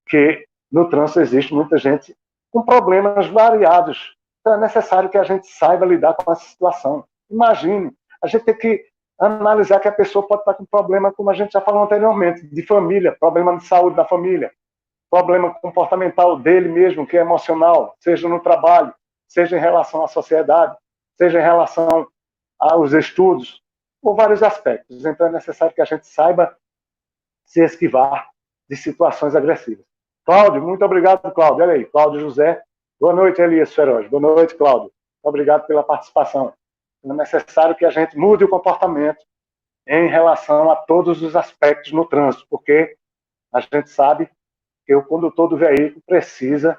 que no trânsito existe muita gente com problemas variados. Então é necessário que a gente saiba lidar com essa situação. Imagine, a gente tem que analisar que a pessoa pode estar com problema, como a gente já falou anteriormente, de família, problema de saúde da família, problema comportamental dele mesmo, que é emocional, seja no trabalho, seja em relação à sociedade, seja em relação aos estudos, por vários aspectos. Então é necessário que a gente saiba se esquivar de situações agressivas. Cláudio, muito obrigado, Cláudio. Olha aí, Cláudio José. Boa noite, Elias Feroz. Boa noite, Cláudio. Obrigado pela participação. É necessário que a gente mude o comportamento em relação a todos os aspectos no trânsito, porque a gente sabe que o condutor do veículo precisa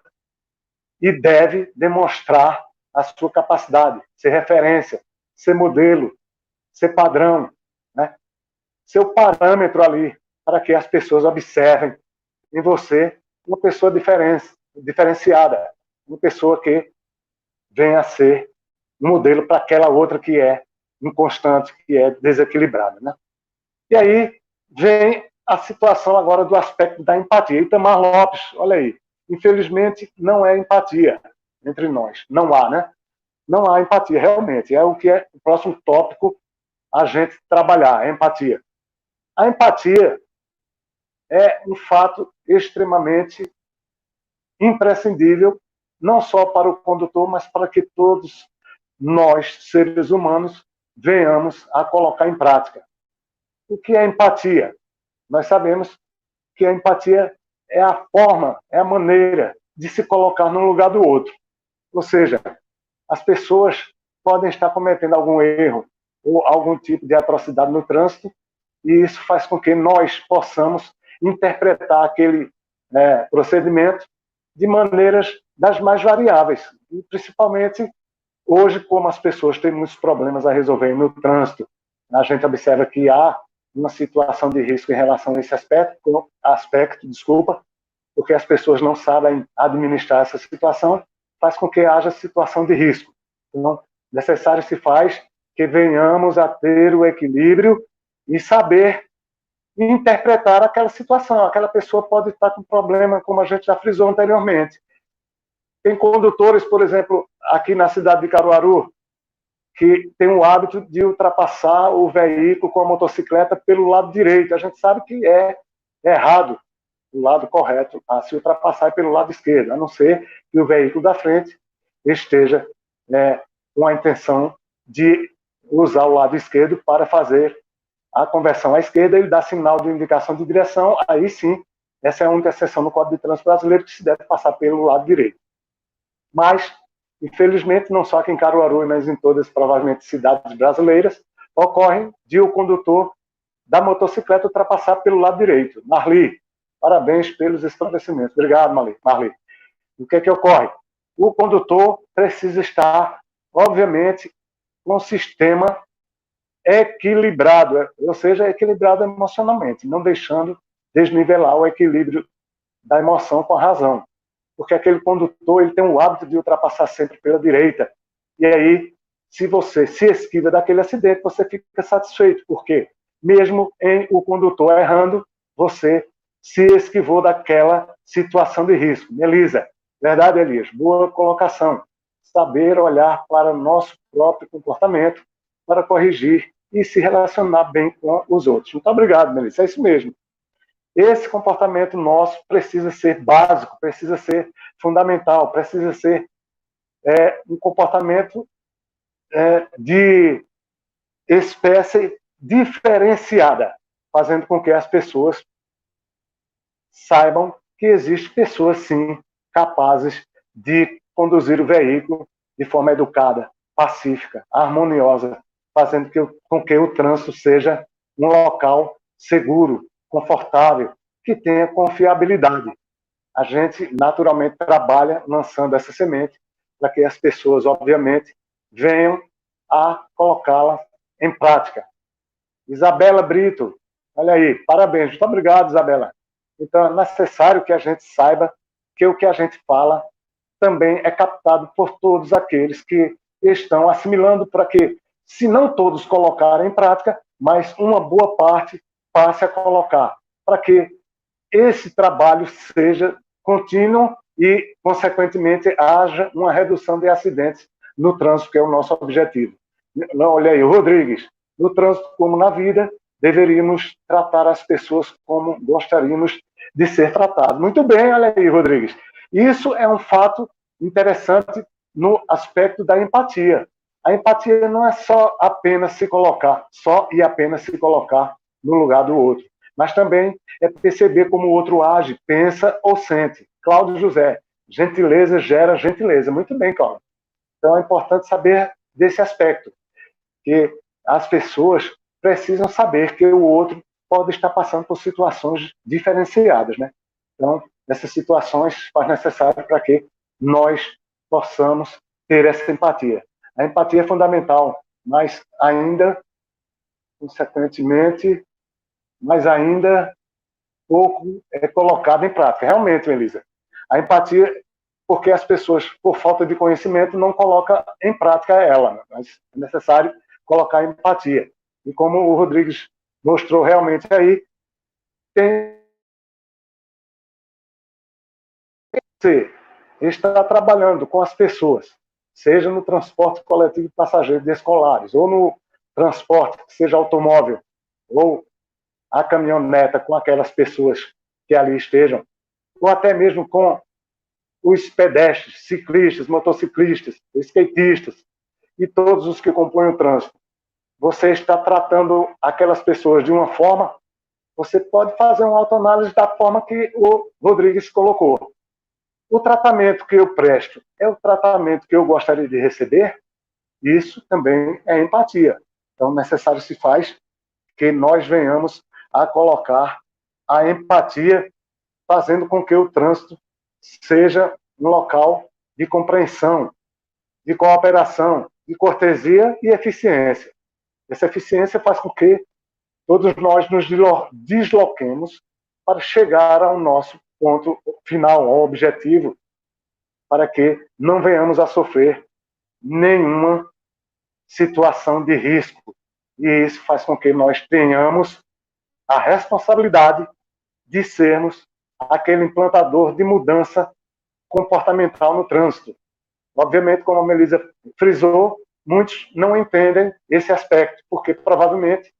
e deve demonstrar a sua capacidade, ser referência, ser modelo, ser padrão, né? Ser o parâmetro ali para que as pessoas observem em você uma pessoa diferenciada, uma pessoa que venha a ser um modelo para aquela outra que é inconstante, que é desequilibrada, né? E aí vem a situação agora do aspecto da empatia. Itamar Lopes, olha aí, infelizmente não é empatia entre nós, não há, né? Não há empatia, realmente, é o que é o próximo tópico a gente trabalhar, a empatia. A empatia é um fato extremamente imprescindível, não só para o condutor, mas para que todos nós, seres humanos, venhamos a colocar em prática. O que é empatia? Nós sabemos que a empatia é a forma, é a maneira de se colocar no lugar do outro. Ou seja, as pessoas podem estar cometendo algum erro ou algum tipo de atrocidade no trânsito, e isso faz com que nós possamos interpretar aquele procedimento de maneiras das mais variáveis. E principalmente hoje, como as pessoas têm muitos problemas a resolver no trânsito, a gente observa que há uma situação de risco em relação a esse aspecto, desculpa, porque as pessoas não sabem administrar essa situação, faz com que haja situação de risco. Então, necessário se faz que venhamos a ter o equilíbrio e saber interpretar aquela situação. Aquela pessoa pode estar com problema, como a gente já frisou anteriormente. Tem condutores, por exemplo, aqui na cidade de Caruaru, que tem o hábito de ultrapassar o veículo com a motocicleta pelo lado direito. A gente sabe que é errado, o lado correto a se ultrapassar é pelo lado esquerdo, a não ser que o veículo da frente esteja com a intenção de usar o lado esquerdo para fazer a conversão à esquerda, ele dá sinal de indicação de direção, aí sim, essa é a única exceção no Código de Trânsito Brasileiro que se deve passar pelo lado direito. Mas, infelizmente, não só aqui em Caruaru, mas em todas, provavelmente, cidades brasileiras, ocorre de o condutor da motocicleta ultrapassar pelo lado direito. Marli, parabéns pelos esclarecimentos. Obrigado, Marli. O que é que ocorre? O condutor precisa estar, obviamente, com um sistema equilibrado, ou seja, equilibrado emocionalmente, não deixando desnivelar o equilíbrio da emoção com a razão. Porque aquele condutor ele tem o hábito de ultrapassar sempre pela direita. E aí, se você se esquiva daquele acidente, você fica satisfeito, porque mesmo em o condutor errando, você se esquivou daquela situação de risco. Melisa, verdade, Elias? Boa colocação. Saber olhar para o nosso próprio comportamento para corrigir e se relacionar bem com os outros. Muito obrigado, Melissa. É isso mesmo. Esse comportamento nosso precisa ser básico, precisa ser fundamental, precisa ser um comportamento de espécie diferenciada, fazendo com que as pessoas saibam que existem pessoas, sim, capazes de conduzir o veículo de forma educada, pacífica, harmoniosa, fazendo com que o trânsito seja um local seguro, confortável, que tenha confiabilidade. A gente, naturalmente, trabalha lançando essa semente para que as pessoas, obviamente, venham a colocá-la em prática. Isabela Brito, olha aí, parabéns. Muito obrigado, Isabela. Então, é necessário que a gente saiba que o que a gente fala também é captado por todos aqueles que estão assimilando para que, se não todos colocarem em prática, mas uma boa parte passe a colocar, para que esse trabalho seja contínuo e, consequentemente, haja uma redução de acidentes no trânsito, que é o nosso objetivo. Olha aí, Rodrigues, no trânsito como na vida, deveríamos tratar as pessoas como gostaríamos de ser tratados. Muito bem, olha aí, Rodrigues. Isso é um fato interessante no aspecto da empatia. A empatia não é só apenas se colocar, só e apenas se colocar no lugar do outro, mas também é perceber como o outro age, pensa ou sente. Cláudio José, gentileza gera gentileza. Muito bem, Cláudio. Então é importante saber desse aspecto, que as pessoas precisam saber que o outro pode estar passando por situações diferenciadas, né? Então, essas situações faz necessário para que nós possamos ter essa empatia. A empatia é fundamental, mas ainda, consequentemente, pouco colocada em prática. Realmente, Elisa, a empatia, porque as pessoas, por falta de conhecimento, não colocam em prática ela, né? Mas é necessário colocar empatia. E como o Rodrigues mostrou realmente aí, tem que estar trabalhando com as pessoas, seja no transporte coletivo de passageiros de escolares, ou no transporte, seja automóvel, ou a caminhoneta com aquelas pessoas que ali estejam, ou até mesmo com os pedestres, ciclistas, motociclistas, skatistas e todos os que compõem o trânsito. Você está tratando aquelas pessoas de uma forma, você pode fazer uma autoanálise da forma que o Rodrigues colocou. O tratamento que eu presto é o tratamento que eu gostaria de receber? Isso também é empatia. Então, necessário se faz que nós venhamos a colocar a empatia, fazendo com que o trânsito seja um local de compreensão, de cooperação, de cortesia e eficiência. Essa eficiência faz com que todos nós nos desloquemos para chegar ao nosso ponto final, ao objetivo, para que não venhamos a sofrer nenhuma situação de risco. E isso faz com que nós tenhamos a responsabilidade de sermos aquele implantador de mudança comportamental no trânsito. Obviamente, como a Melissa frisou, muitos não entendem esse aspecto, porque provavelmente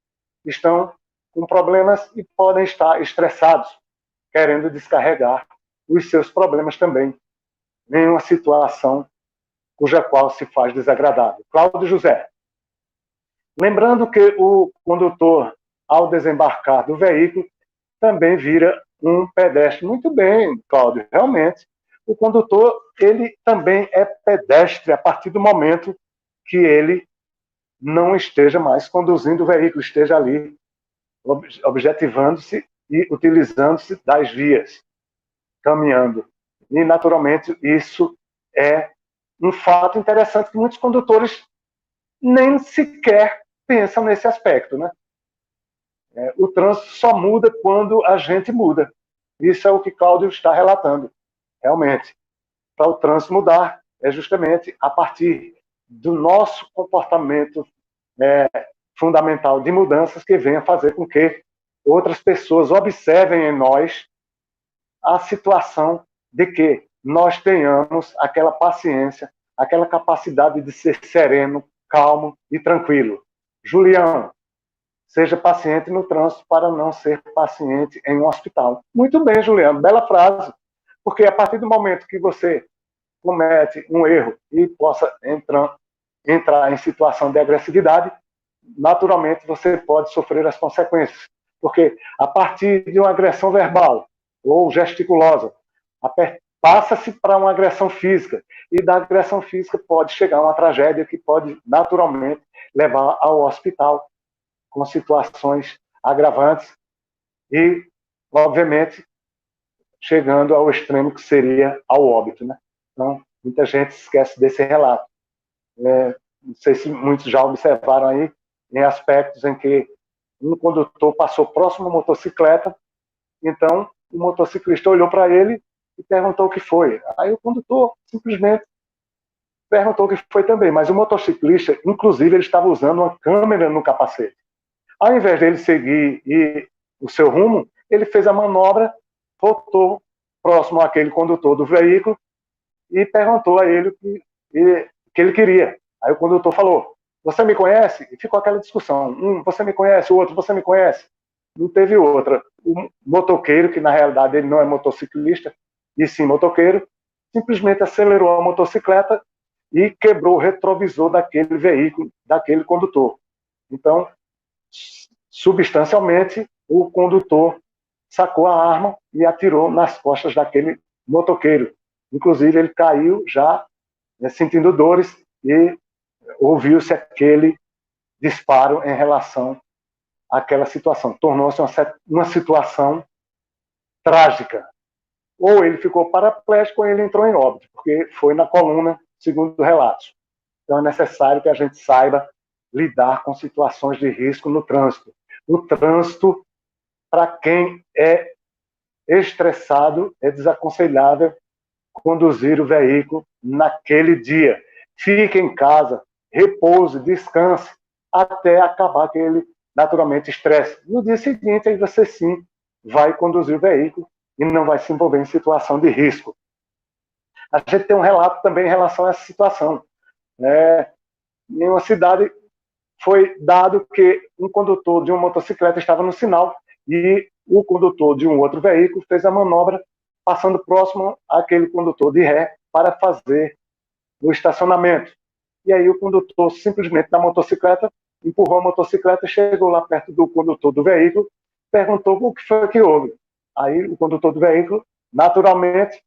estão com problemas e podem estar estressados, querendo descarregar os seus problemas também em uma situação cuja qual se faz desagradável. Cláudio José. Lembrando que o condutor, ao desembarcar do veículo, também vira um pedestre. Muito bem, Cláudio, realmente. O condutor, ele também é pedestre a partir do momento que ele não esteja mais conduzindo o veículo, esteja ali objetivando-se e utilizando-se das vias, caminhando. E, naturalmente, isso é um fato interessante que muitos condutores nem sequer pensam nesse aspecto, né? O trânsito só muda quando a gente muda. Isso é o que Cláudio está relatando. Realmente, para o trânsito mudar, é justamente a partir do nosso comportamento fundamental de mudanças que venha fazer com que outras pessoas observem em nós a situação de que nós tenhamos aquela paciência, aquela capacidade de ser sereno, calmo e tranquilo. Julião, seja paciente no trânsito para não ser paciente em um hospital. Muito bem, Juliano, bela frase. Porque a partir do momento que você comete um erro e possa entrar em situação de agressividade, naturalmente você pode sofrer as consequências. Porque a partir de uma agressão verbal ou gesticulosa, passa-se para uma agressão física. E da agressão física pode chegar a uma tragédia que pode naturalmente levar ao hospital com situações agravantes e, obviamente, chegando ao extremo que seria ao óbito, né? Então, muita gente esquece desse relato. Não sei se muitos já observaram aí, em aspectos em que um condutor passou próximo à motocicleta, então o motociclista olhou para ele e perguntou o que foi. Aí o condutor simplesmente perguntou o que foi também, mas o motociclista, inclusive, ele estava usando uma câmera no capacete. Ao invés dele seguir o seu rumo, ele fez a manobra, voltou próximo àquele condutor do veículo e perguntou a ele o que ele queria. Aí o condutor falou, você me conhece? E ficou aquela discussão. Você me conhece? O outro, você me conhece? Não teve outra. O motoqueiro, que na realidade ele não é motociclista, e sim motoqueiro, simplesmente acelerou a motocicleta e quebrou o retrovisor daquele veículo, daquele condutor. Então, substancialmente, o condutor sacou a arma e atirou nas costas daquele motoqueiro. Inclusive, ele caiu já sentindo dores e ouviu-se aquele disparo em relação àquela situação. Tornou-se uma situação trágica. Ou ele ficou paraplégico ou ele entrou em óbito, porque foi na coluna, segundo relatos. Então, é necessário que a gente saiba lidar com situações de risco no trânsito. O trânsito, para quem é estressado, é desaconselhável conduzir o veículo naquele dia. Fique em casa, repouse, descanse, até acabar aquele, naturalmente, estresse. No dia seguinte, aí você sim vai conduzir o veículo e não vai se envolver em situação de risco. A gente tem um relato também em relação a essa situação. Em uma cidade foi dado que um condutor de uma motocicleta estava no sinal e o condutor de um outro veículo fez a manobra passando próximo àquele condutor de ré para fazer o estacionamento. E aí o condutor simplesmente da motocicleta empurrou a motocicleta, chegou lá perto do condutor do veículo, perguntou o que foi que houve. Aí o condutor do veículo, naturalmente,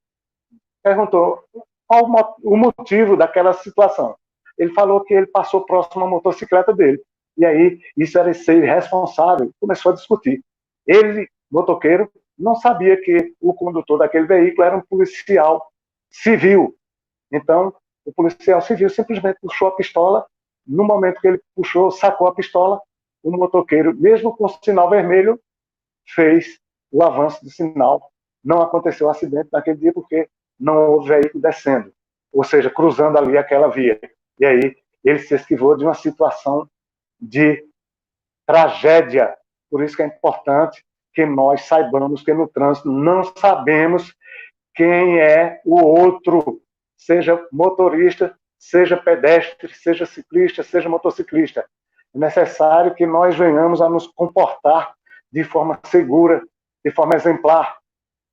perguntou qual o motivo daquela situação. Ele falou que ele passou próximo à motocicleta dele. E aí, isso era ser irresponsável. Começou a discutir. Ele, motoqueiro, não sabia que o condutor daquele veículo era um policial civil. Então, o policial civil simplesmente puxou a pistola. No momento que ele puxou, sacou a pistola, o motoqueiro, mesmo com o sinal vermelho, fez o avanço do sinal. Não aconteceu acidente naquele dia porque não houve veículo descendo, ou seja, cruzando ali aquela via. E aí ele se esquivou de uma situação de tragédia. Por isso que é importante que nós saibamos que no trânsito não sabemos quem é o outro, seja motorista, seja pedestre, seja ciclista, seja motociclista. É necessário que nós venhamos a nos comportar de forma segura, de forma exemplar,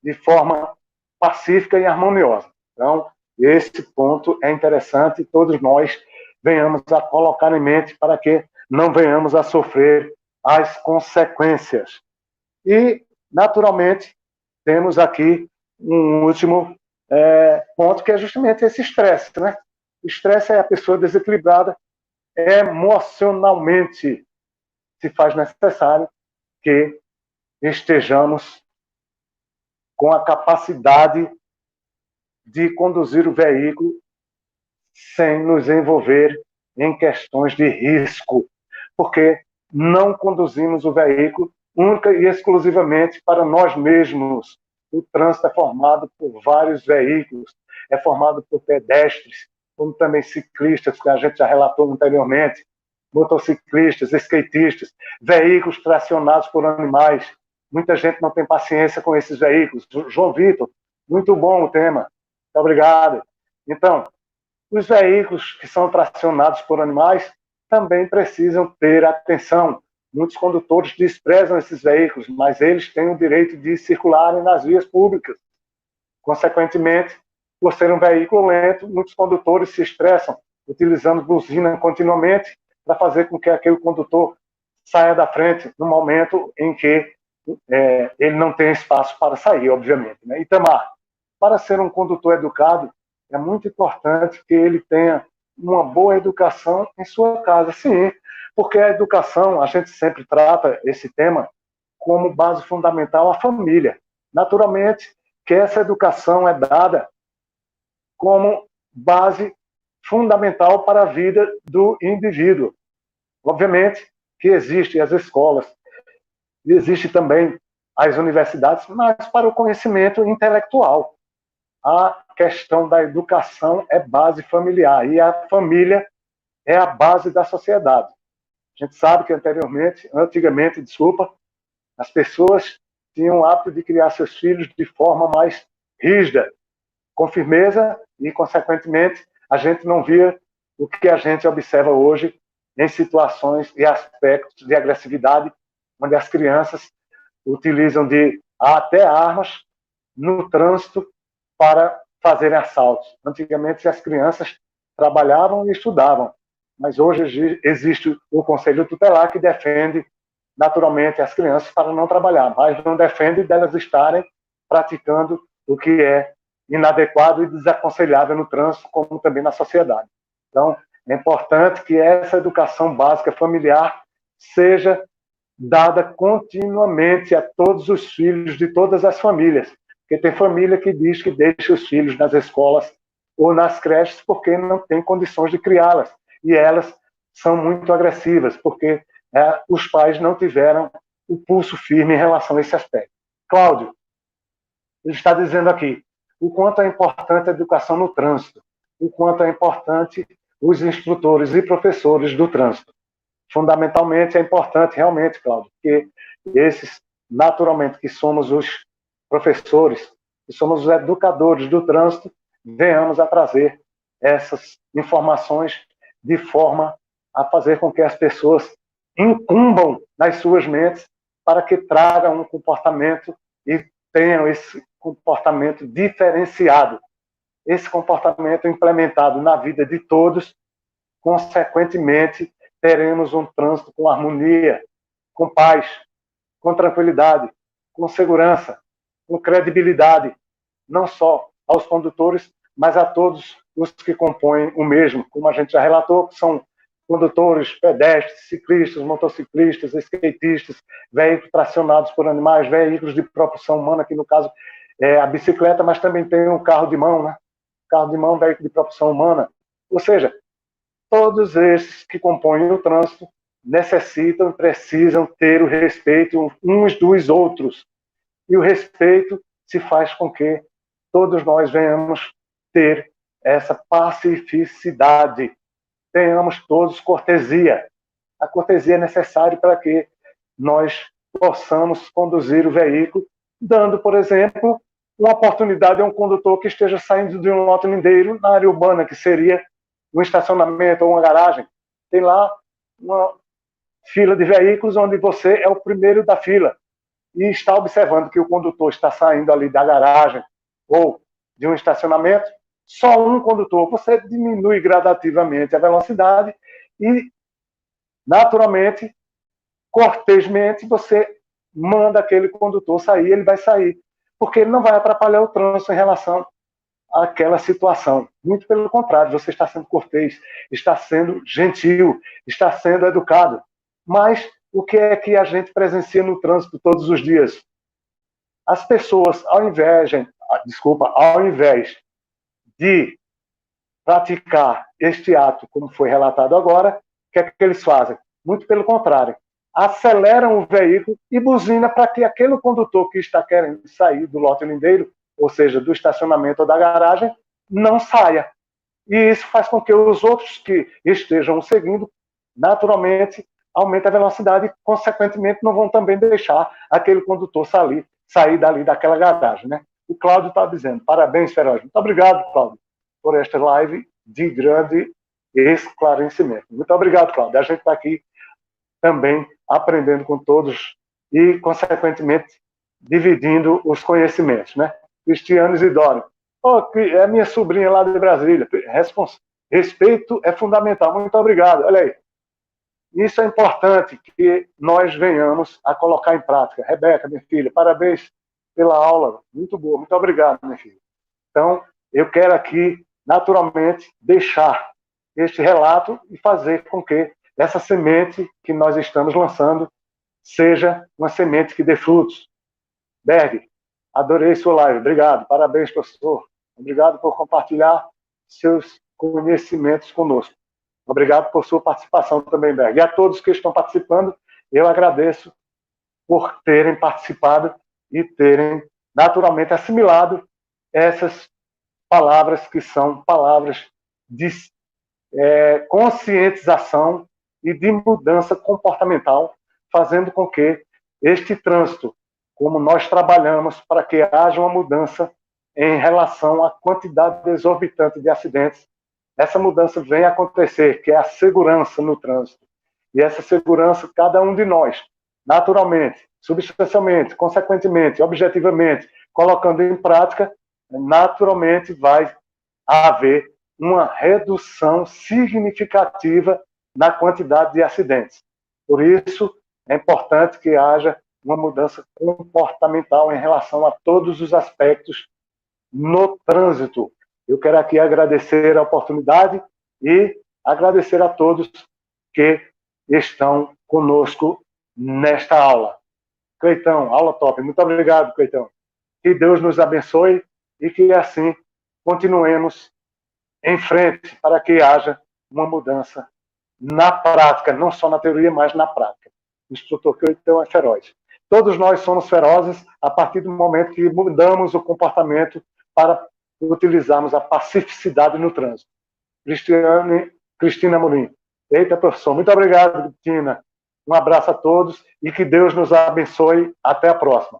de forma pacífica e harmoniosa. Então, esse ponto é interessante e todos nós venhamos a colocar em mente para que não venhamos a sofrer as consequências. E, naturalmente, temos aqui um último ponto, que é justamente esse estresse. Né? O estresse é a pessoa desequilibrada emocionalmente. Se faz necessário que estejamos com a capacidade de conduzir o veículo sem nos envolver em questões de risco, porque não conduzimos o veículo única e exclusivamente para nós mesmos. O trânsito é formado por vários veículos, é formado por pedestres, como também ciclistas, que a gente já relatou anteriormente, motociclistas, skatistas, veículos tracionados por animais. Muita gente não tem paciência com esses veículos. João Vitor, muito bom o tema. Muito obrigado. Então, os veículos que são tracionados por animais também precisam ter atenção. Muitos condutores desprezam esses veículos, mas eles têm o direito de circularem nas vias públicas. Consequentemente, por ser um veículo lento, muitos condutores se estressam, utilizando buzina continuamente para fazer com que aquele condutor saia da frente no momento em que ele não tem espaço para sair, obviamente. Né? Itamar, para ser um condutor educado, é muito importante que ele tenha uma boa educação em sua casa. Sim, porque a educação, a gente sempre trata esse tema como base fundamental à família. Naturalmente que essa educação é dada como base fundamental para a vida do indivíduo. Obviamente que existem as escolas, existem também as universidades, mas para o conhecimento intelectual. A questão da educação é base familiar e a família é a base da sociedade. A gente sabe que antigamente, as pessoas tinham o hábito de criar seus filhos de forma mais rígida, com firmeza e, consequentemente, a gente não via o que a gente observa hoje em situações e aspectos de agressividade, onde as crianças utilizam até armas no trânsito para fazerem assaltos. Antigamente, as crianças trabalhavam e estudavam, mas hoje existe o Conselho Tutelar que defende, naturalmente, as crianças para não trabalhar, mas não defende delas estarem praticando o que é inadequado e desaconselhável no trânsito, como também na sociedade. Então, é importante que essa educação básica familiar seja dada continuamente a todos os filhos de todas as famílias, porque tem família que diz que deixa os filhos nas escolas ou nas creches porque não tem condições de criá-las, e elas são muito agressivas, porque os pais não tiveram o pulso firme em relação a esse aspecto. Cláudio. Ele está dizendo aqui o quanto é importante a educação no trânsito, o quanto é importante os instrutores e professores do trânsito. Fundamentalmente é importante realmente, Cláudio, que esses, naturalmente, que somos os professores, que somos os educadores do trânsito, venhamos a trazer essas informações de forma a fazer com que as pessoas incumbam nas suas mentes para que tragam um comportamento e tenham esse comportamento diferenciado, esse comportamento implementado na vida de todos, consequentemente, teremos um trânsito com harmonia, com paz, com tranquilidade, com segurança, com credibilidade, não só aos condutores, mas a todos os que compõem o mesmo, como a gente já relatou, que são condutores, pedestres, ciclistas, motociclistas, skatistas, veículos tracionados por animais, veículos de propulsão humana, que no caso é a bicicleta, mas também tem um carro de mão, né? Carro de mão, veículo de propulsão humana. Ou seja, todos esses que compõem o trânsito necessitam e precisam ter o respeito uns dos outros. E o respeito se faz com que todos nós venhamos ter essa pacificidade, tenhamos todos cortesia. A cortesia é necessária para que nós possamos conduzir o veículo, dando, por exemplo, uma oportunidade a um condutor que esteja saindo de um lote lindeiro na área urbana, que seria um estacionamento ou uma garagem. Tem lá uma fila de veículos onde você é o primeiro da fila e está observando que o condutor está saindo ali da garagem ou de um estacionamento, só um condutor, você diminui gradativamente a velocidade e, naturalmente, cortesmente, você manda aquele condutor sair, ele vai sair, porque ele não vai atrapalhar o trânsito em relação àquela situação. Muito pelo contrário, você está sendo cortês, está sendo gentil, está sendo educado. Mas o que é que a gente presencia no trânsito todos os dias? As pessoas, ao invés de praticar este ato, como foi relatado agora, o que é que eles fazem? Muito pelo contrário, aceleram o veículo e buzina para que aquele condutor que está querendo sair do lote lindeiro, ou seja, do estacionamento ou da garagem, não saia. E isso faz com que os outros que estejam o seguindo, naturalmente, aumentem a velocidade e, consequentemente, não vão também deixar aquele condutor sair dali daquela garagem, né? O Cláudio está dizendo, parabéns, Feroz. Muito obrigado, Cláudio, por esta live de grande esclarecimento. Muito obrigado, Cláudio. A gente está aqui também aprendendo com todos e, consequentemente, dividindo os conhecimentos, né? Cristiano Isidoro. É a minha sobrinha lá de Brasília. Respeito é fundamental. Muito obrigado. Olha aí. Isso é importante que nós venhamos a colocar em prática. Rebeca, minha filha, parabéns pela aula. Muito boa. Muito obrigado, minha filha. Então, eu quero aqui, naturalmente, deixar este relato e fazer com que essa semente que nós estamos lançando seja uma semente que dê frutos. Berg, adorei sua live. Obrigado. Parabéns, professor. Obrigado por compartilhar seus conhecimentos conosco. Obrigado por sua participação também, Berg. E a todos que estão participando, eu agradeço por terem participado e terem naturalmente assimilado essas palavras que são palavras de conscientização e de mudança comportamental, fazendo com que este trânsito, como nós trabalhamos para que haja uma mudança em relação à quantidade exorbitante de acidentes, essa mudança venha a acontecer, que é a segurança no trânsito. E essa segurança, cada um de nós, naturalmente, substancialmente, consequentemente, objetivamente, colocando em prática, naturalmente vai haver uma redução significativa na quantidade de acidentes. Por isso, é importante que haja uma mudança comportamental em relação a todos os aspectos no trânsito. Eu quero aqui agradecer a oportunidade e agradecer a todos que estão conosco nesta aula. Cleitão, aula top. Muito obrigado, Cleitão. Que Deus nos abençoe e que assim continuemos em frente para que haja uma mudança na prática, não só na teoria, mas na prática. O instrutor Cleitão é feroz. Todos nós somos ferozes a partir do momento que mudamos o comportamento para utilizarmos a pacificidade no trânsito. Cristina Molim. Eita, professor, muito obrigado, Cristina. Um abraço a todos e que Deus nos abençoe. Até a próxima.